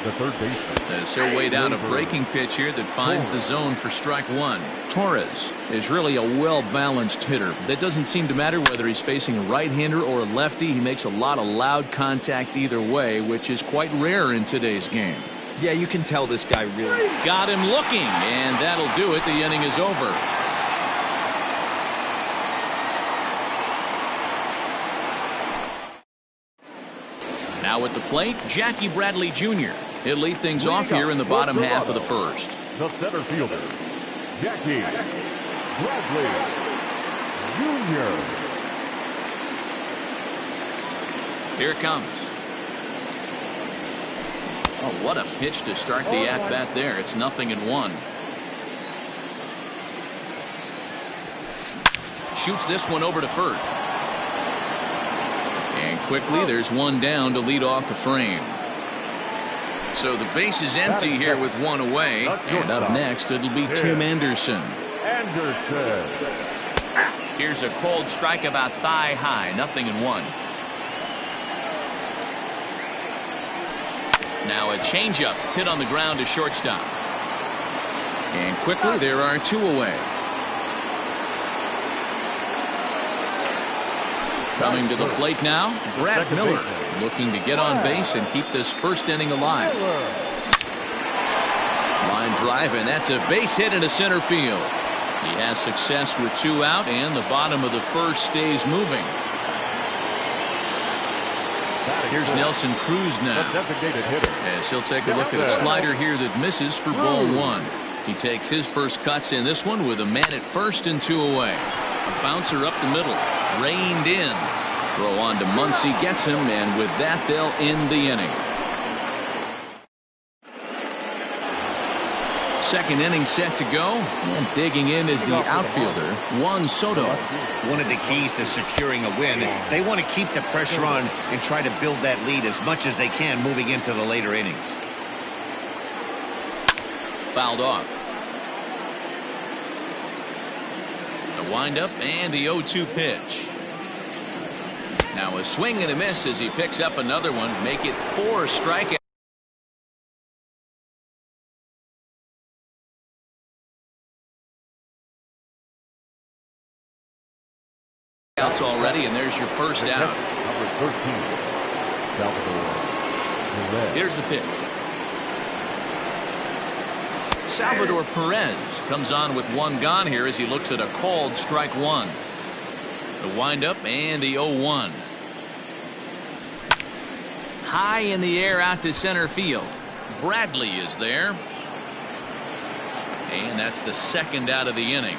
The third baseman. As he'll wait out a breaking pitch here that finds the zone for strike one. Torres is really a well-balanced hitter. That doesn't seem to matter whether he's facing a right-hander or a lefty. He makes a lot of loud contact either way, which is quite rare in today's game. Yeah, you can tell this guy really got him looking, and that'll do it. The inning is over. Now at the plate, Jackie Bradley Jr. He'll lead things off here in the bottom half of the first. The center fielder, Jackie Bradley Jr. Here it comes. Oh, what a pitch to start the at-bat there. It's 0-1. Shoots this one over to first. And quickly, there's one down to lead off the frame. So the base is empty here with one away. And up next, it'll be Tim Anderson. Here's a cold strike about thigh high. 0-1. Now a changeup hit on the ground to shortstop. And quickly, there are 2 away. Coming to the plate now, Brad Miller, looking to get on base and keep this first inning alive. Line drive, and that's a base hit into center field. He has success with 2 out, and the bottom of the first stays moving. Here's Nelson Cruz now. The designated hitter. As he'll take a look at a slider here that misses for ball one. He takes his first cuts in this one with a man at first and 2 away. A bouncer up the middle. Reined in. Throw on to Muncy, gets him, and with that they'll end the inning. Second inning set to go, and digging in is the outfielder, Juan Soto. One of the keys to securing a win, they want to keep the pressure on and try to build that lead as much as they can moving into the later innings. Fouled off. The windup and the 0-2 pitch. Now a swing and a miss as he picks up another one, make it 4 strikeouts. Already, and there's your first out. Number 13, Salvador Perez. Here's the pitch. Salvador Perez comes on with one gone here as he looks at a called strike one. The windup and the 0-1. High in the air out to center field. Bradley is there. And that's the second out of the inning.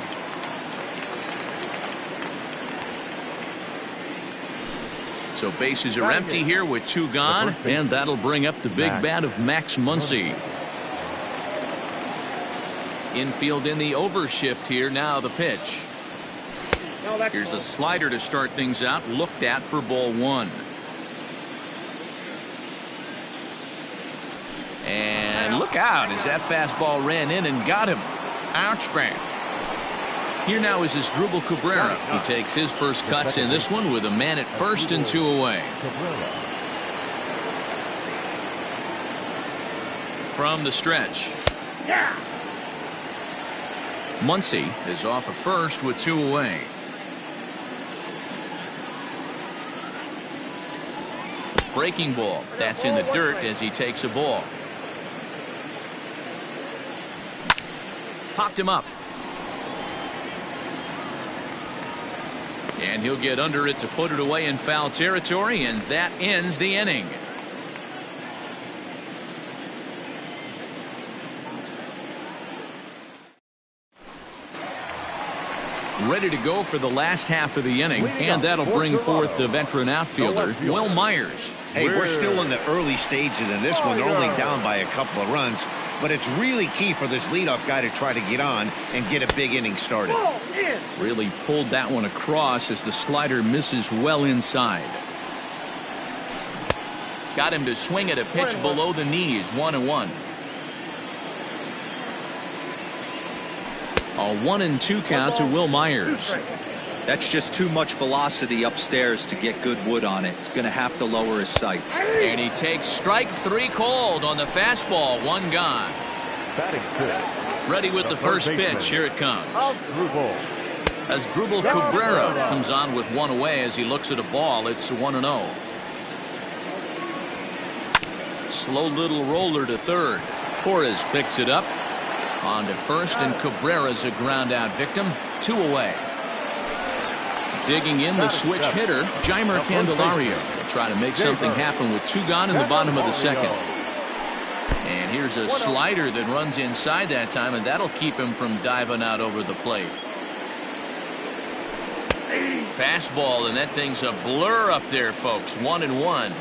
So bases are empty here with 2 gone, and that'll bring up the big bat of Max Muncy. Infield in the overshift here. Now the pitch. Here's a slider to start things out, looked at for ball one. And look out as that fastball ran in and got him. Ouch, man. Here now is Asdrubal Cabrera. He takes his first cuts in this one with a man at first and 2 away. From the stretch. Muncy is off of first with 2 away. Breaking ball. That's in the dirt as he takes a ball. Popped him up. And he'll get under it to put it away in foul territory, and that ends the inning. Ready to go for the last half of the inning, and that'll bring forth the veteran outfielder, Will Myers. Hey, we're still in the early stages in this one. They're only down by a couple of runs, but it's really key for this leadoff guy to try to get on and get a big inning started. Really pulled that one across as the slider misses well inside. Got him to swing at a pitch below the knees. 1-1. A 1-2 count to Will Myers. That's just too much velocity upstairs to get good wood on it. It's going to have to lower his sights. And he takes strike 3 called on the fastball. 1 gone. Batting fifth. Ready with the first pitch. Here it comes. Asdrubal Cabrera comes on with 1 away as he looks at a ball. It's 1-0. Slow little roller to third. Torres picks it up. On to first, and Cabrera's a ground out victim. 2 away. Digging in the switch hitter, Jeimer Candelario. They'll try to make something happen with 2 gone in the bottom of the second. And here's a slider that runs inside that time, and that'll keep him from diving out over the plate. Fastball, and that thing's a blur up there, folks. 1-1.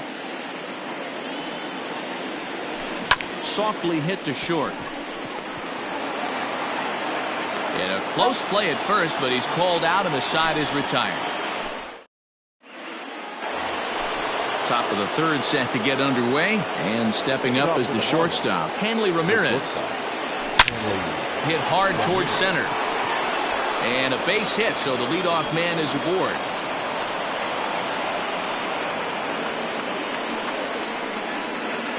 Softly hit to short. And a close play at first, but he's called out and the side is retired. Top of the third set to get underway, and stepping up is the shortstop, Hanley Ramirez. Hit hard towards center. And a base hit, so the leadoff man is aboard.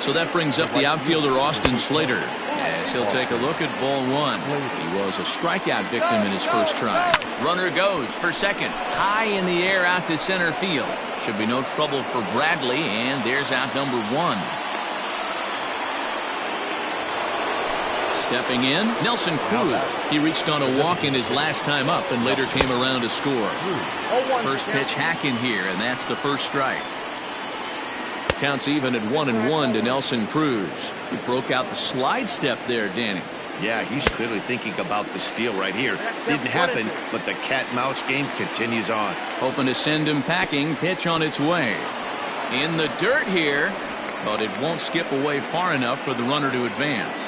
So that brings up the outfielder Austin Slater as he'll take a look at ball one. He was a strikeout victim in his first try. Runner goes for second. High in the air out to center field. Should be no trouble for Bradley, and there's out number 1. Stepping in, Nelson Cruz. He reached on a walk in his last time up and later came around to score. First pitch hack in here, and that's the first strike. Counts even at 1-1 to Nelson Cruz. He broke out the slide step there, Danny. Yeah, he's clearly thinking about the steal right here. Didn't happen, but the cat-mouse game continues on. Hoping to send him packing. Pitch on its way. In the dirt here, but it won't skip away far enough for the runner to advance.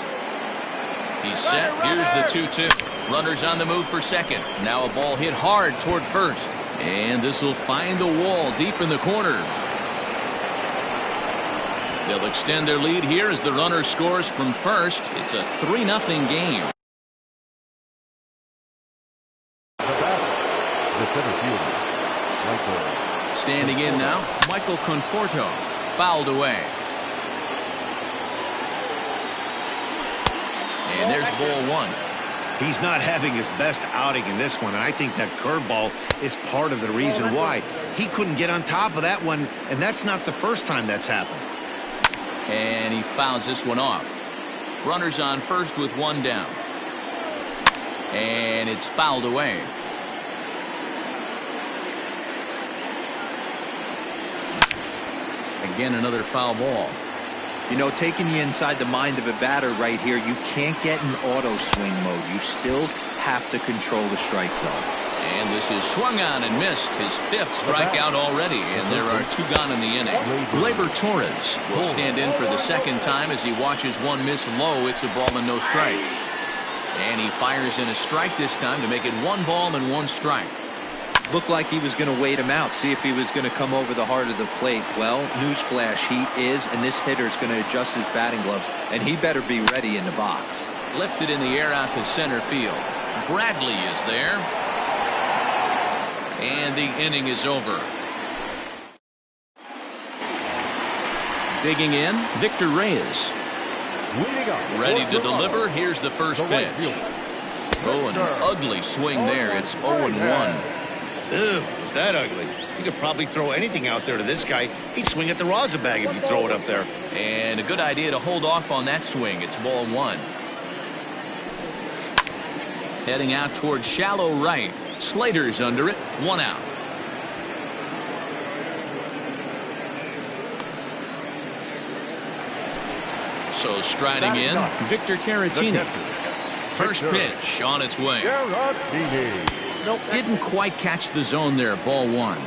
He's set. Here's the 2-2. Runners on the move for second. Now a ball hit hard toward first. And this will find the wall deep in the corner. They'll extend their lead here as the runner scores from first. It's a 3-0 game. The center fielder, Michael. Standing in now, Michael Conforto. Fouled away. And there's ball one. He's not having his best outing in this one, and I think that curveball is part of the reason why. He couldn't get on top of that one, and that's not the first time that's happened. And he fouls this one off. Runners on first with one down. And it's fouled away. Again, another foul ball. You know, taking you inside the mind of a batter right here, you can't get in auto swing mode. You still have to control the strike zone. And this is swung on and missed. His 5th strikeout already, and there are 2 gone in the inning. Gleyber Torres will stand in for the 2nd time as he watches one miss low. It's a ball and no strikes. And he fires in a strike this time to make it 1 ball and 1 strike. Looked like he was going to wait him out, see if he was going to come over the heart of the plate. Well, newsflash, he is, and this hitter's going to adjust his batting gloves, and he better be ready in the box. Lifted in the air out to center field. Bradley is there. And the inning is over. Digging in, Victor Reyes. Ready to deliver. Here's the first pitch. Oh, an ugly swing there. It's 0-1. Ew, is that ugly? You could probably throw anything out there to this guy. He'd swing at the rosin bag if you throw it up there. And a good idea to hold off on that swing. It's ball 1. Heading out towards shallow right. Slater's under it. 1 out. So striding in, Victor Caratini. First pitch on its way. Didn't quite catch the zone there. Ball 1.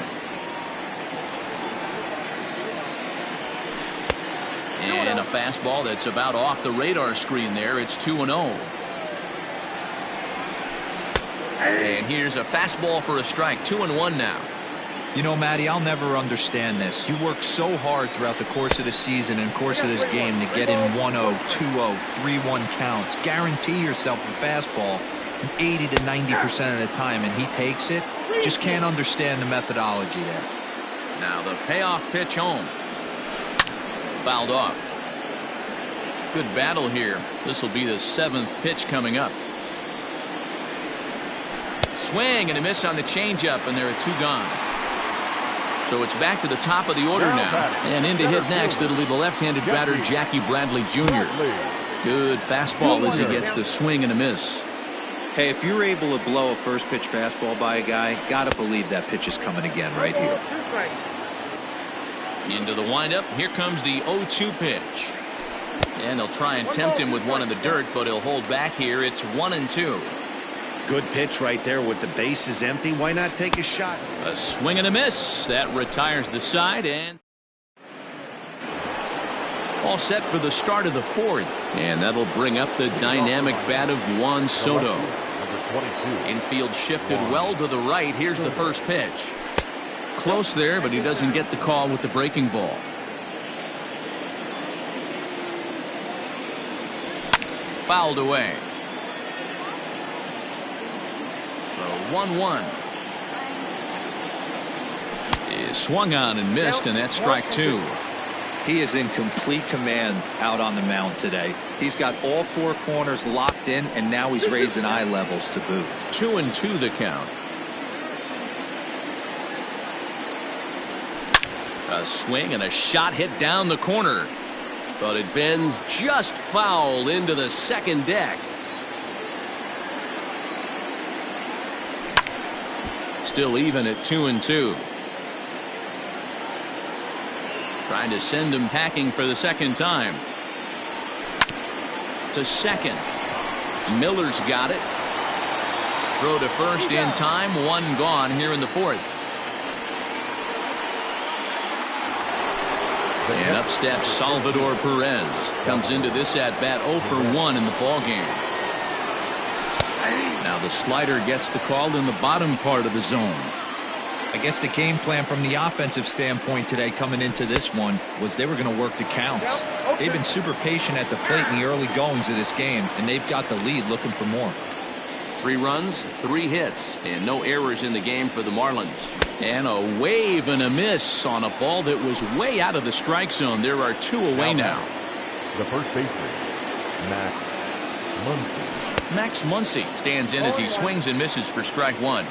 And a fastball that's about off the radar screen there. It's 2-0. And here's a fastball for a strike. 2-1 now. You know, Matty, I'll never understand this. You work so hard throughout the course of the season and course of this game to get in 1-0, 2-0, 3-1 counts. Guarantee yourself a fastball 80 to 90% of the time, and he takes it. Just can't understand the methodology there. Now the payoff pitch home. Fouled off. Good battle here. This will be the 7th pitch coming up. Swing and a miss on the changeup, and there are 2 gone. So it's back to the top of the order now. And in to hit next, it'll be the left-handed batter, Jackie Bradley Jr. Good fastball as he gets the swing and a miss. Hey, if you're able to blow a first pitch fastball by a guy, gotta believe that pitch is coming again right here. Into the windup. Here comes the 0-2 pitch. And they'll try and tempt him with one in the dirt, but he'll hold back here. It's 1-2. Good pitch right there with the bases empty. Why not take a shot? A swing and a miss. That retires the side, and all set for the start of the 4th. And that'll bring up the dynamic bat of Juan Soto. Infield shifted well to the right. Here's the first pitch. Close there, but he doesn't get the call with the breaking ball. Fouled away. The 1-1 is swung on and missed, and that's strike 2. He is in complete command out on the mound today. He's got all 4 corners locked in, and now he's raising eye levels to boot. 2-2 the count. A swing and a shot hit down the corner, but it bends just foul into the second deck. Still even at 2-2. Trying to send him packing for the second time. To second. Miller's got it. Throw to first in time. One gone here in the fourth. And up steps Salvador Perez. Comes into this at-bat 0 for 1 in the ballgame. Now the slider gets the call in the bottom part of the zone. I guess the game plan from the offensive standpoint today coming into this one was they were going to work the counts. They've been super patient at the plate in the early goings of this game, and they've got the lead looking for more. 3 runs, 3 hits, and no errors in the game for the Marlins. And a wave and a miss on a ball that was way out of the strike zone. There are 2 away now. The first baseman, Max Muncy. Max Muncy stands in as he swings and misses for strike 1.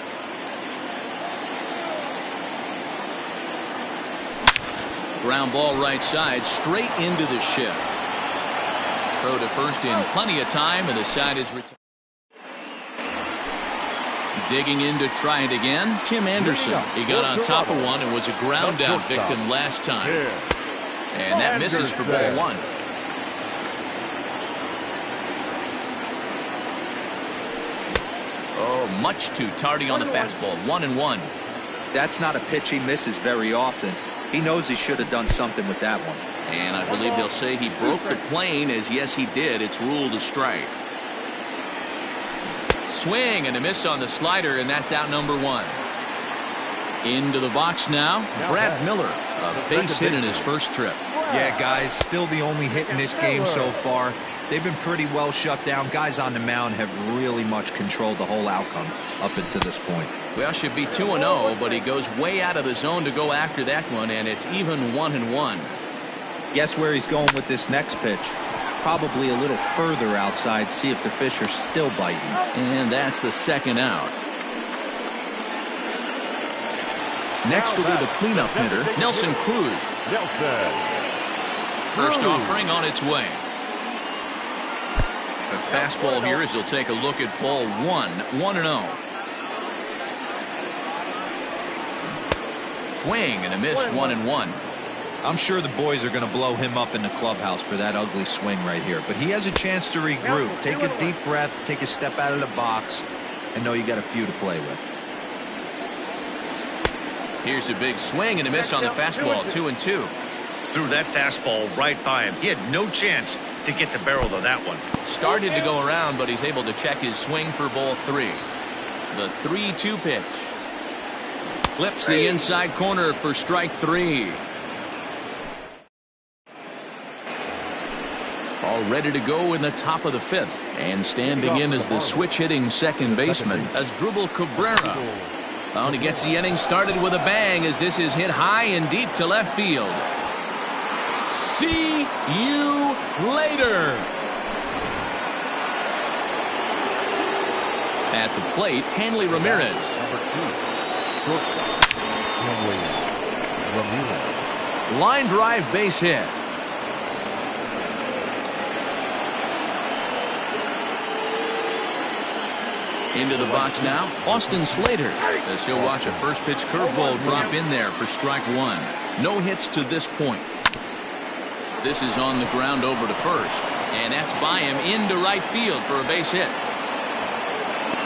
Ground ball right side, straight into the shift. Throw to first in plenty of time, and the side is retired. Digging in to try it again, Tim Anderson. He got on top of one and was a ground out victim last time. And that misses for ball 1. Oh, much too tardy on the fastball. 1-1. That's not a pitch he misses very often. He knows he should have done something with that one. And I believe they'll say he broke the plane, as yes he did. It's ruled a strike. Swing and a miss on the slider, and that's out number 1. Into the box now, Brad Miller, a base hit in his first trip. Yeah, guys, still the only hit in this game so far. They've been pretty well shut down. Guys on the mound have really much controlled the whole outcome up until this point. Well, should be 2-0, but he goes way out of the zone to go after that one, and it's even 1-1. Guess where he's going with this next pitch? Probably a little further outside, see if the fish are still biting. And that's the second out. Next will be the cleanup hitter, Nelson Cruz. First offering on its way. A fastball here as he'll take a look at ball 1, 1-0. Swing and a miss, 1-1. I'm sure the boys are going to blow him up in the clubhouse for that ugly swing right here. But he has a chance to regroup. Take a deep breath, take a step out of the box, and know you got a few to play with. Here's a big swing and a miss on the fastball, 2-2. Threw that fastball right by him. He had no chance to get the barrel to that one. Started to go around, but he's able to check his swing for ball 3. The 3-2 pitch. Flips the inside corner for strike 3. All ready to go in the top of the 5th. And standing in as the switch-hitting second baseman, Asdrubal Cabrera. Well, he gets the inning started with a bang as this is hit high and deep to left field. See you later. At the plate, Hanley Ramirez. Line drive base hit. Into the box now, Austin Slater, as he'll watch a first pitch curveball drop in there for strike 1. No hits to this point. This is on the ground over to first, and that's by him into right field for a base hit.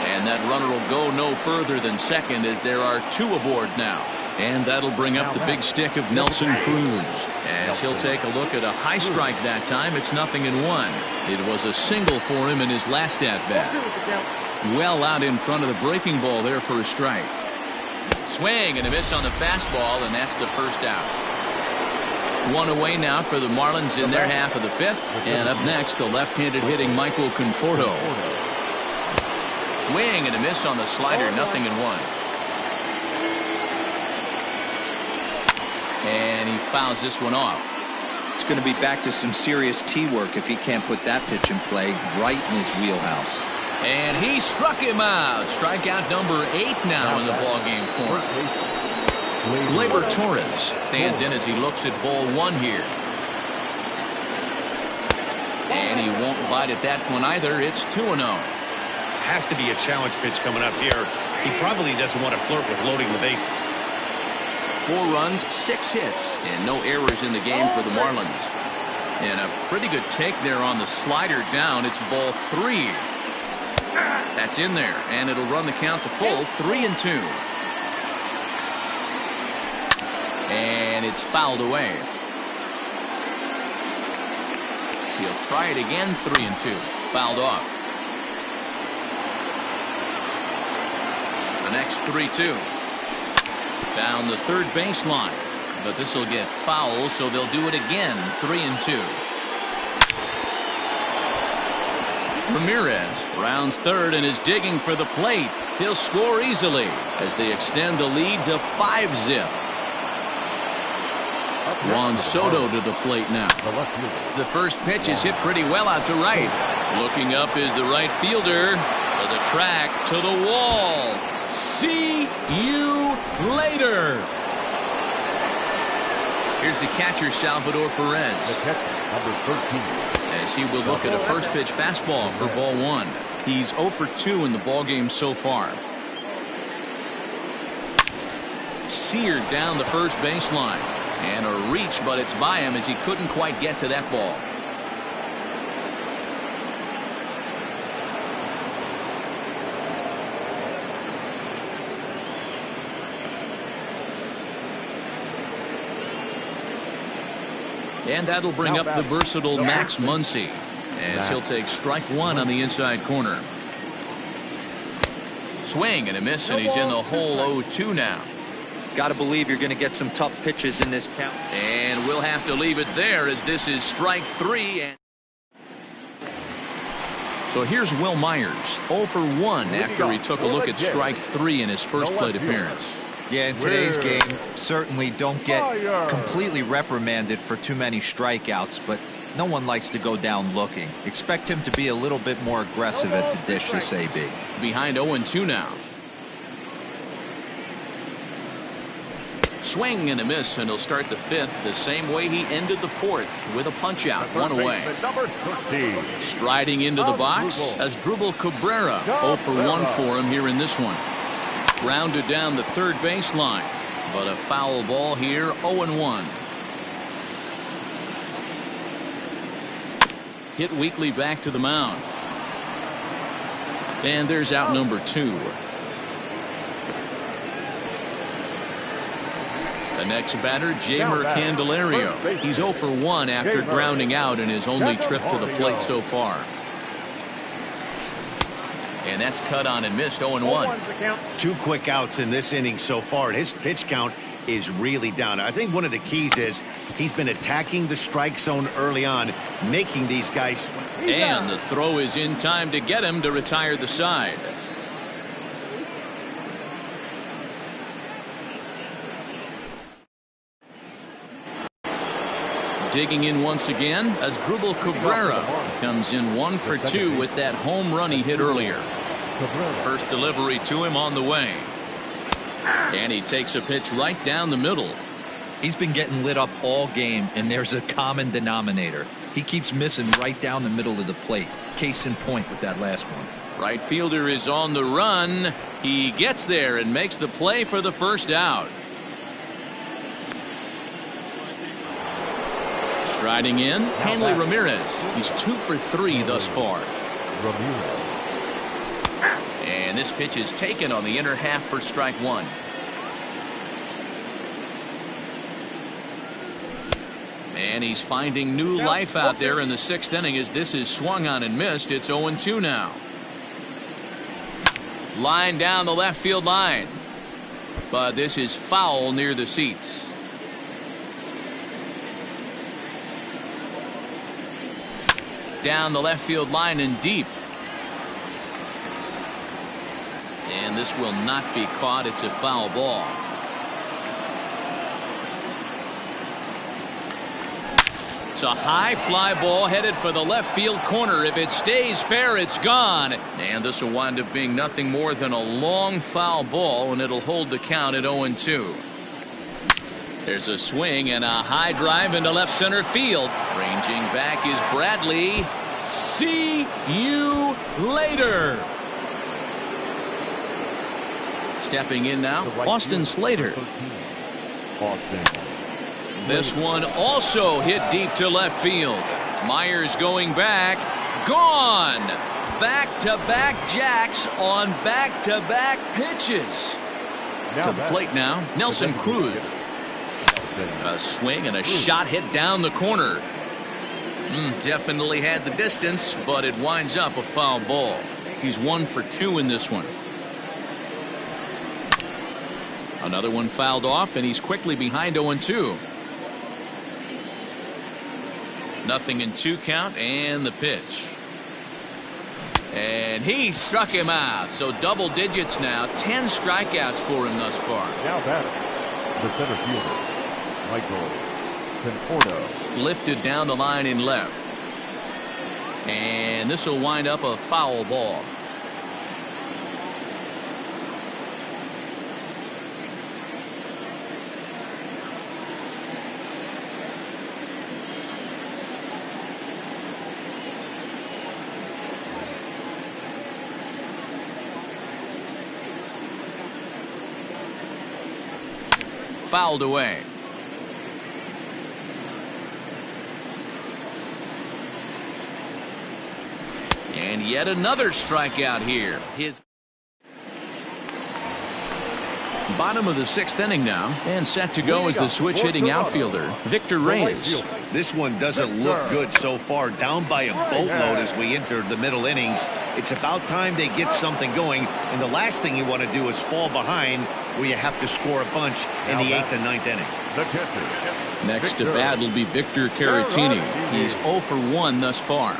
And that runner will go no further than second as there are 2 aboard now. And that'll bring up the big stick of Nelson Cruz. As he'll take a look at a high strike that time, it's 0-1. It was a single for him in his last at-bat. Well out in front of the breaking ball there for a strike. Swing and a miss on the fastball, and that's the first out. 1 away now for the Marlins in their half of the 5th. And up next, the left-handed hitting Michael Conforto. Swing and a miss on the slider, 0-1. And he fouls this one off. It's going to be back to some serious tee work if he can't put that pitch in play right in his wheelhouse. And he struck him out. Strikeout number 8 now in the ballgame for him. Gleyber Torres stands in as he looks at ball 1 here. And he won't bite at that one either. It's 2-0. Has to be a challenge pitch coming up here. He probably doesn't want to flirt with loading the bases. 4 runs, 6 hits, and no errors in the game for the Marlins. And a pretty good take there on the slider down. It's ball 3. That's in there, and it'll run the count to full, 3-2. And it's fouled away. He'll try it again, 3-2. Fouled off. The next 3-2. Down the third baseline. But this will get foul, so they'll do it again, 3-2. Ramirez rounds third and is digging for the plate. He'll score easily as they extend the lead to 5-zip. Juan Soto to the plate now. The first pitch is hit pretty well out to right. Looking up is the right fielder. To the track, to the wall. See you later. Here's the catcher, Salvador Perez. The catcher, number 13. As he will look at a first pitch fastball for ball 1. He's 0 for 2 in the ballgame so far. Seared down the first baseline. And a reach, but it's by him as he couldn't quite get to that ball. And that'll bring up the versatile Max Muncy as he'll take strike 1 on the inside corner. Swing and a miss, and he's in the hole 0-2 now. Got to believe you're going to get some tough pitches in this count. And we'll have to leave it there as this is strike 3. And so here's Will Myers, 0 for 1 after he took a look at strike 3 in his first plate appearance. Yeah, in today's game, certainly don't get completely reprimanded for too many strikeouts, but no one likes to go down looking. Expect him to be a little bit more aggressive at the dish this AB. Behind 0-2 now. Swing and a miss, and he'll start the 5th the same way he ended the 4th with a punch out, 1 away. Striding into the box as Dribble Cabrera, 0 for 1 for him here in this one. Grounded down the third baseline, but a foul ball here, 0-1. Hit weakly back to the mound. And there's out number 2. The next batter, Jamer Candelario. He's 0 for 1 after grounding out in his only trip to the plate so far. And that's cut on and missed, 0-1. 2 quick outs in this inning so far, and his pitch count is really down. I think one of the keys is he's been attacking the strike zone early on, making these guys. And the throw is in time to get him to retire the side. Digging in once again as Dribble Cabrera comes in 1 for 2 with that home run he hit earlier. First delivery to him on the way. And he takes a pitch right down the middle. He's been getting lit up all game, and there's a common denominator. He keeps missing right down the middle of the plate. Case in point with that last one. Right fielder is on the run. He gets there and makes the play for the first out. Striding in, Hanley Ramirez. He's 2 for 3 thus far. And this pitch is taken on the inner half for strike 1. And he's finding new life out there in the 6th inning as this is swung on and missed. It's 0-2 now. Line down the left field line. But this is foul near the seats. Down the left field line and deep. And this will not be caught. It's a foul ball. It's a high fly ball headed for the left field corner. If it stays fair, it's gone. And this will wind up being nothing more than a long foul ball, and it'll hold the count at 0-2. There's a swing and a high drive into left center field. Ranging back is Bradley. See you later. Stepping in now, Austin Slater. Austin. This one also hit deep to left field. Myers going back. Gone. Back-to-back jacks on back-to-back pitches. To the plate now, Nelson Cruz. A swing and a shot hit down the corner. Definitely had the distance, but it winds up a foul ball. He's 1 for 2 in this one. Another one fouled off, and he's quickly behind 0-2. Nothing in 2 count, and the pitch. And he struck him out. So double digits now. 10 strikeouts for him thus far. Now batting, the center fielder, Michael Conforto. Lifted down the line in left. And this will wind up a foul ball. Fouled away. And yet another strikeout here. His bottom of the 6th inning now, and set to go is the switch hitting outfielder Victor Reyes. This one doesn't look good so far, down by a boatload as we enter the middle innings. It's about time they get something going, and the last thing you want to do is fall behind where you have to score a bunch in the 8th and 9th inning. Next to bat will be Victor Caratini. He's 0 for 1 thus far.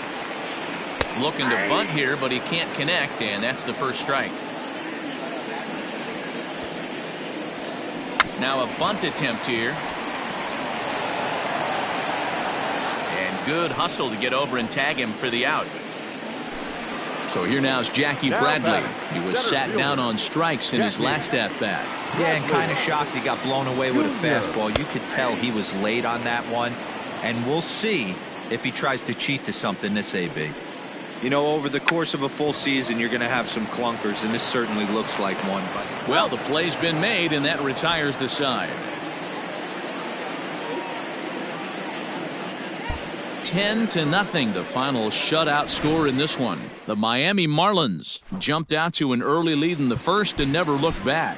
Looking to bunt here, but he can't connect, and that's the first strike. Now a bunt attempt here. And good hustle to get over and tag him for the out. So here now is Jackie Bradley. He was sat down on strikes in his last at-bat. Yeah, and kind of shocked he got blown away with a fastball. You could tell he was late on that one. And we'll see if he tries to cheat to something this AB. You know, over the course of a full season, you're going to have some clunkers, and this certainly looks like one. Well, the play's been made, and that retires the side. 10-0, the final shutout score in this one. The Miami Marlins jumped out to an early lead in the first and never looked back.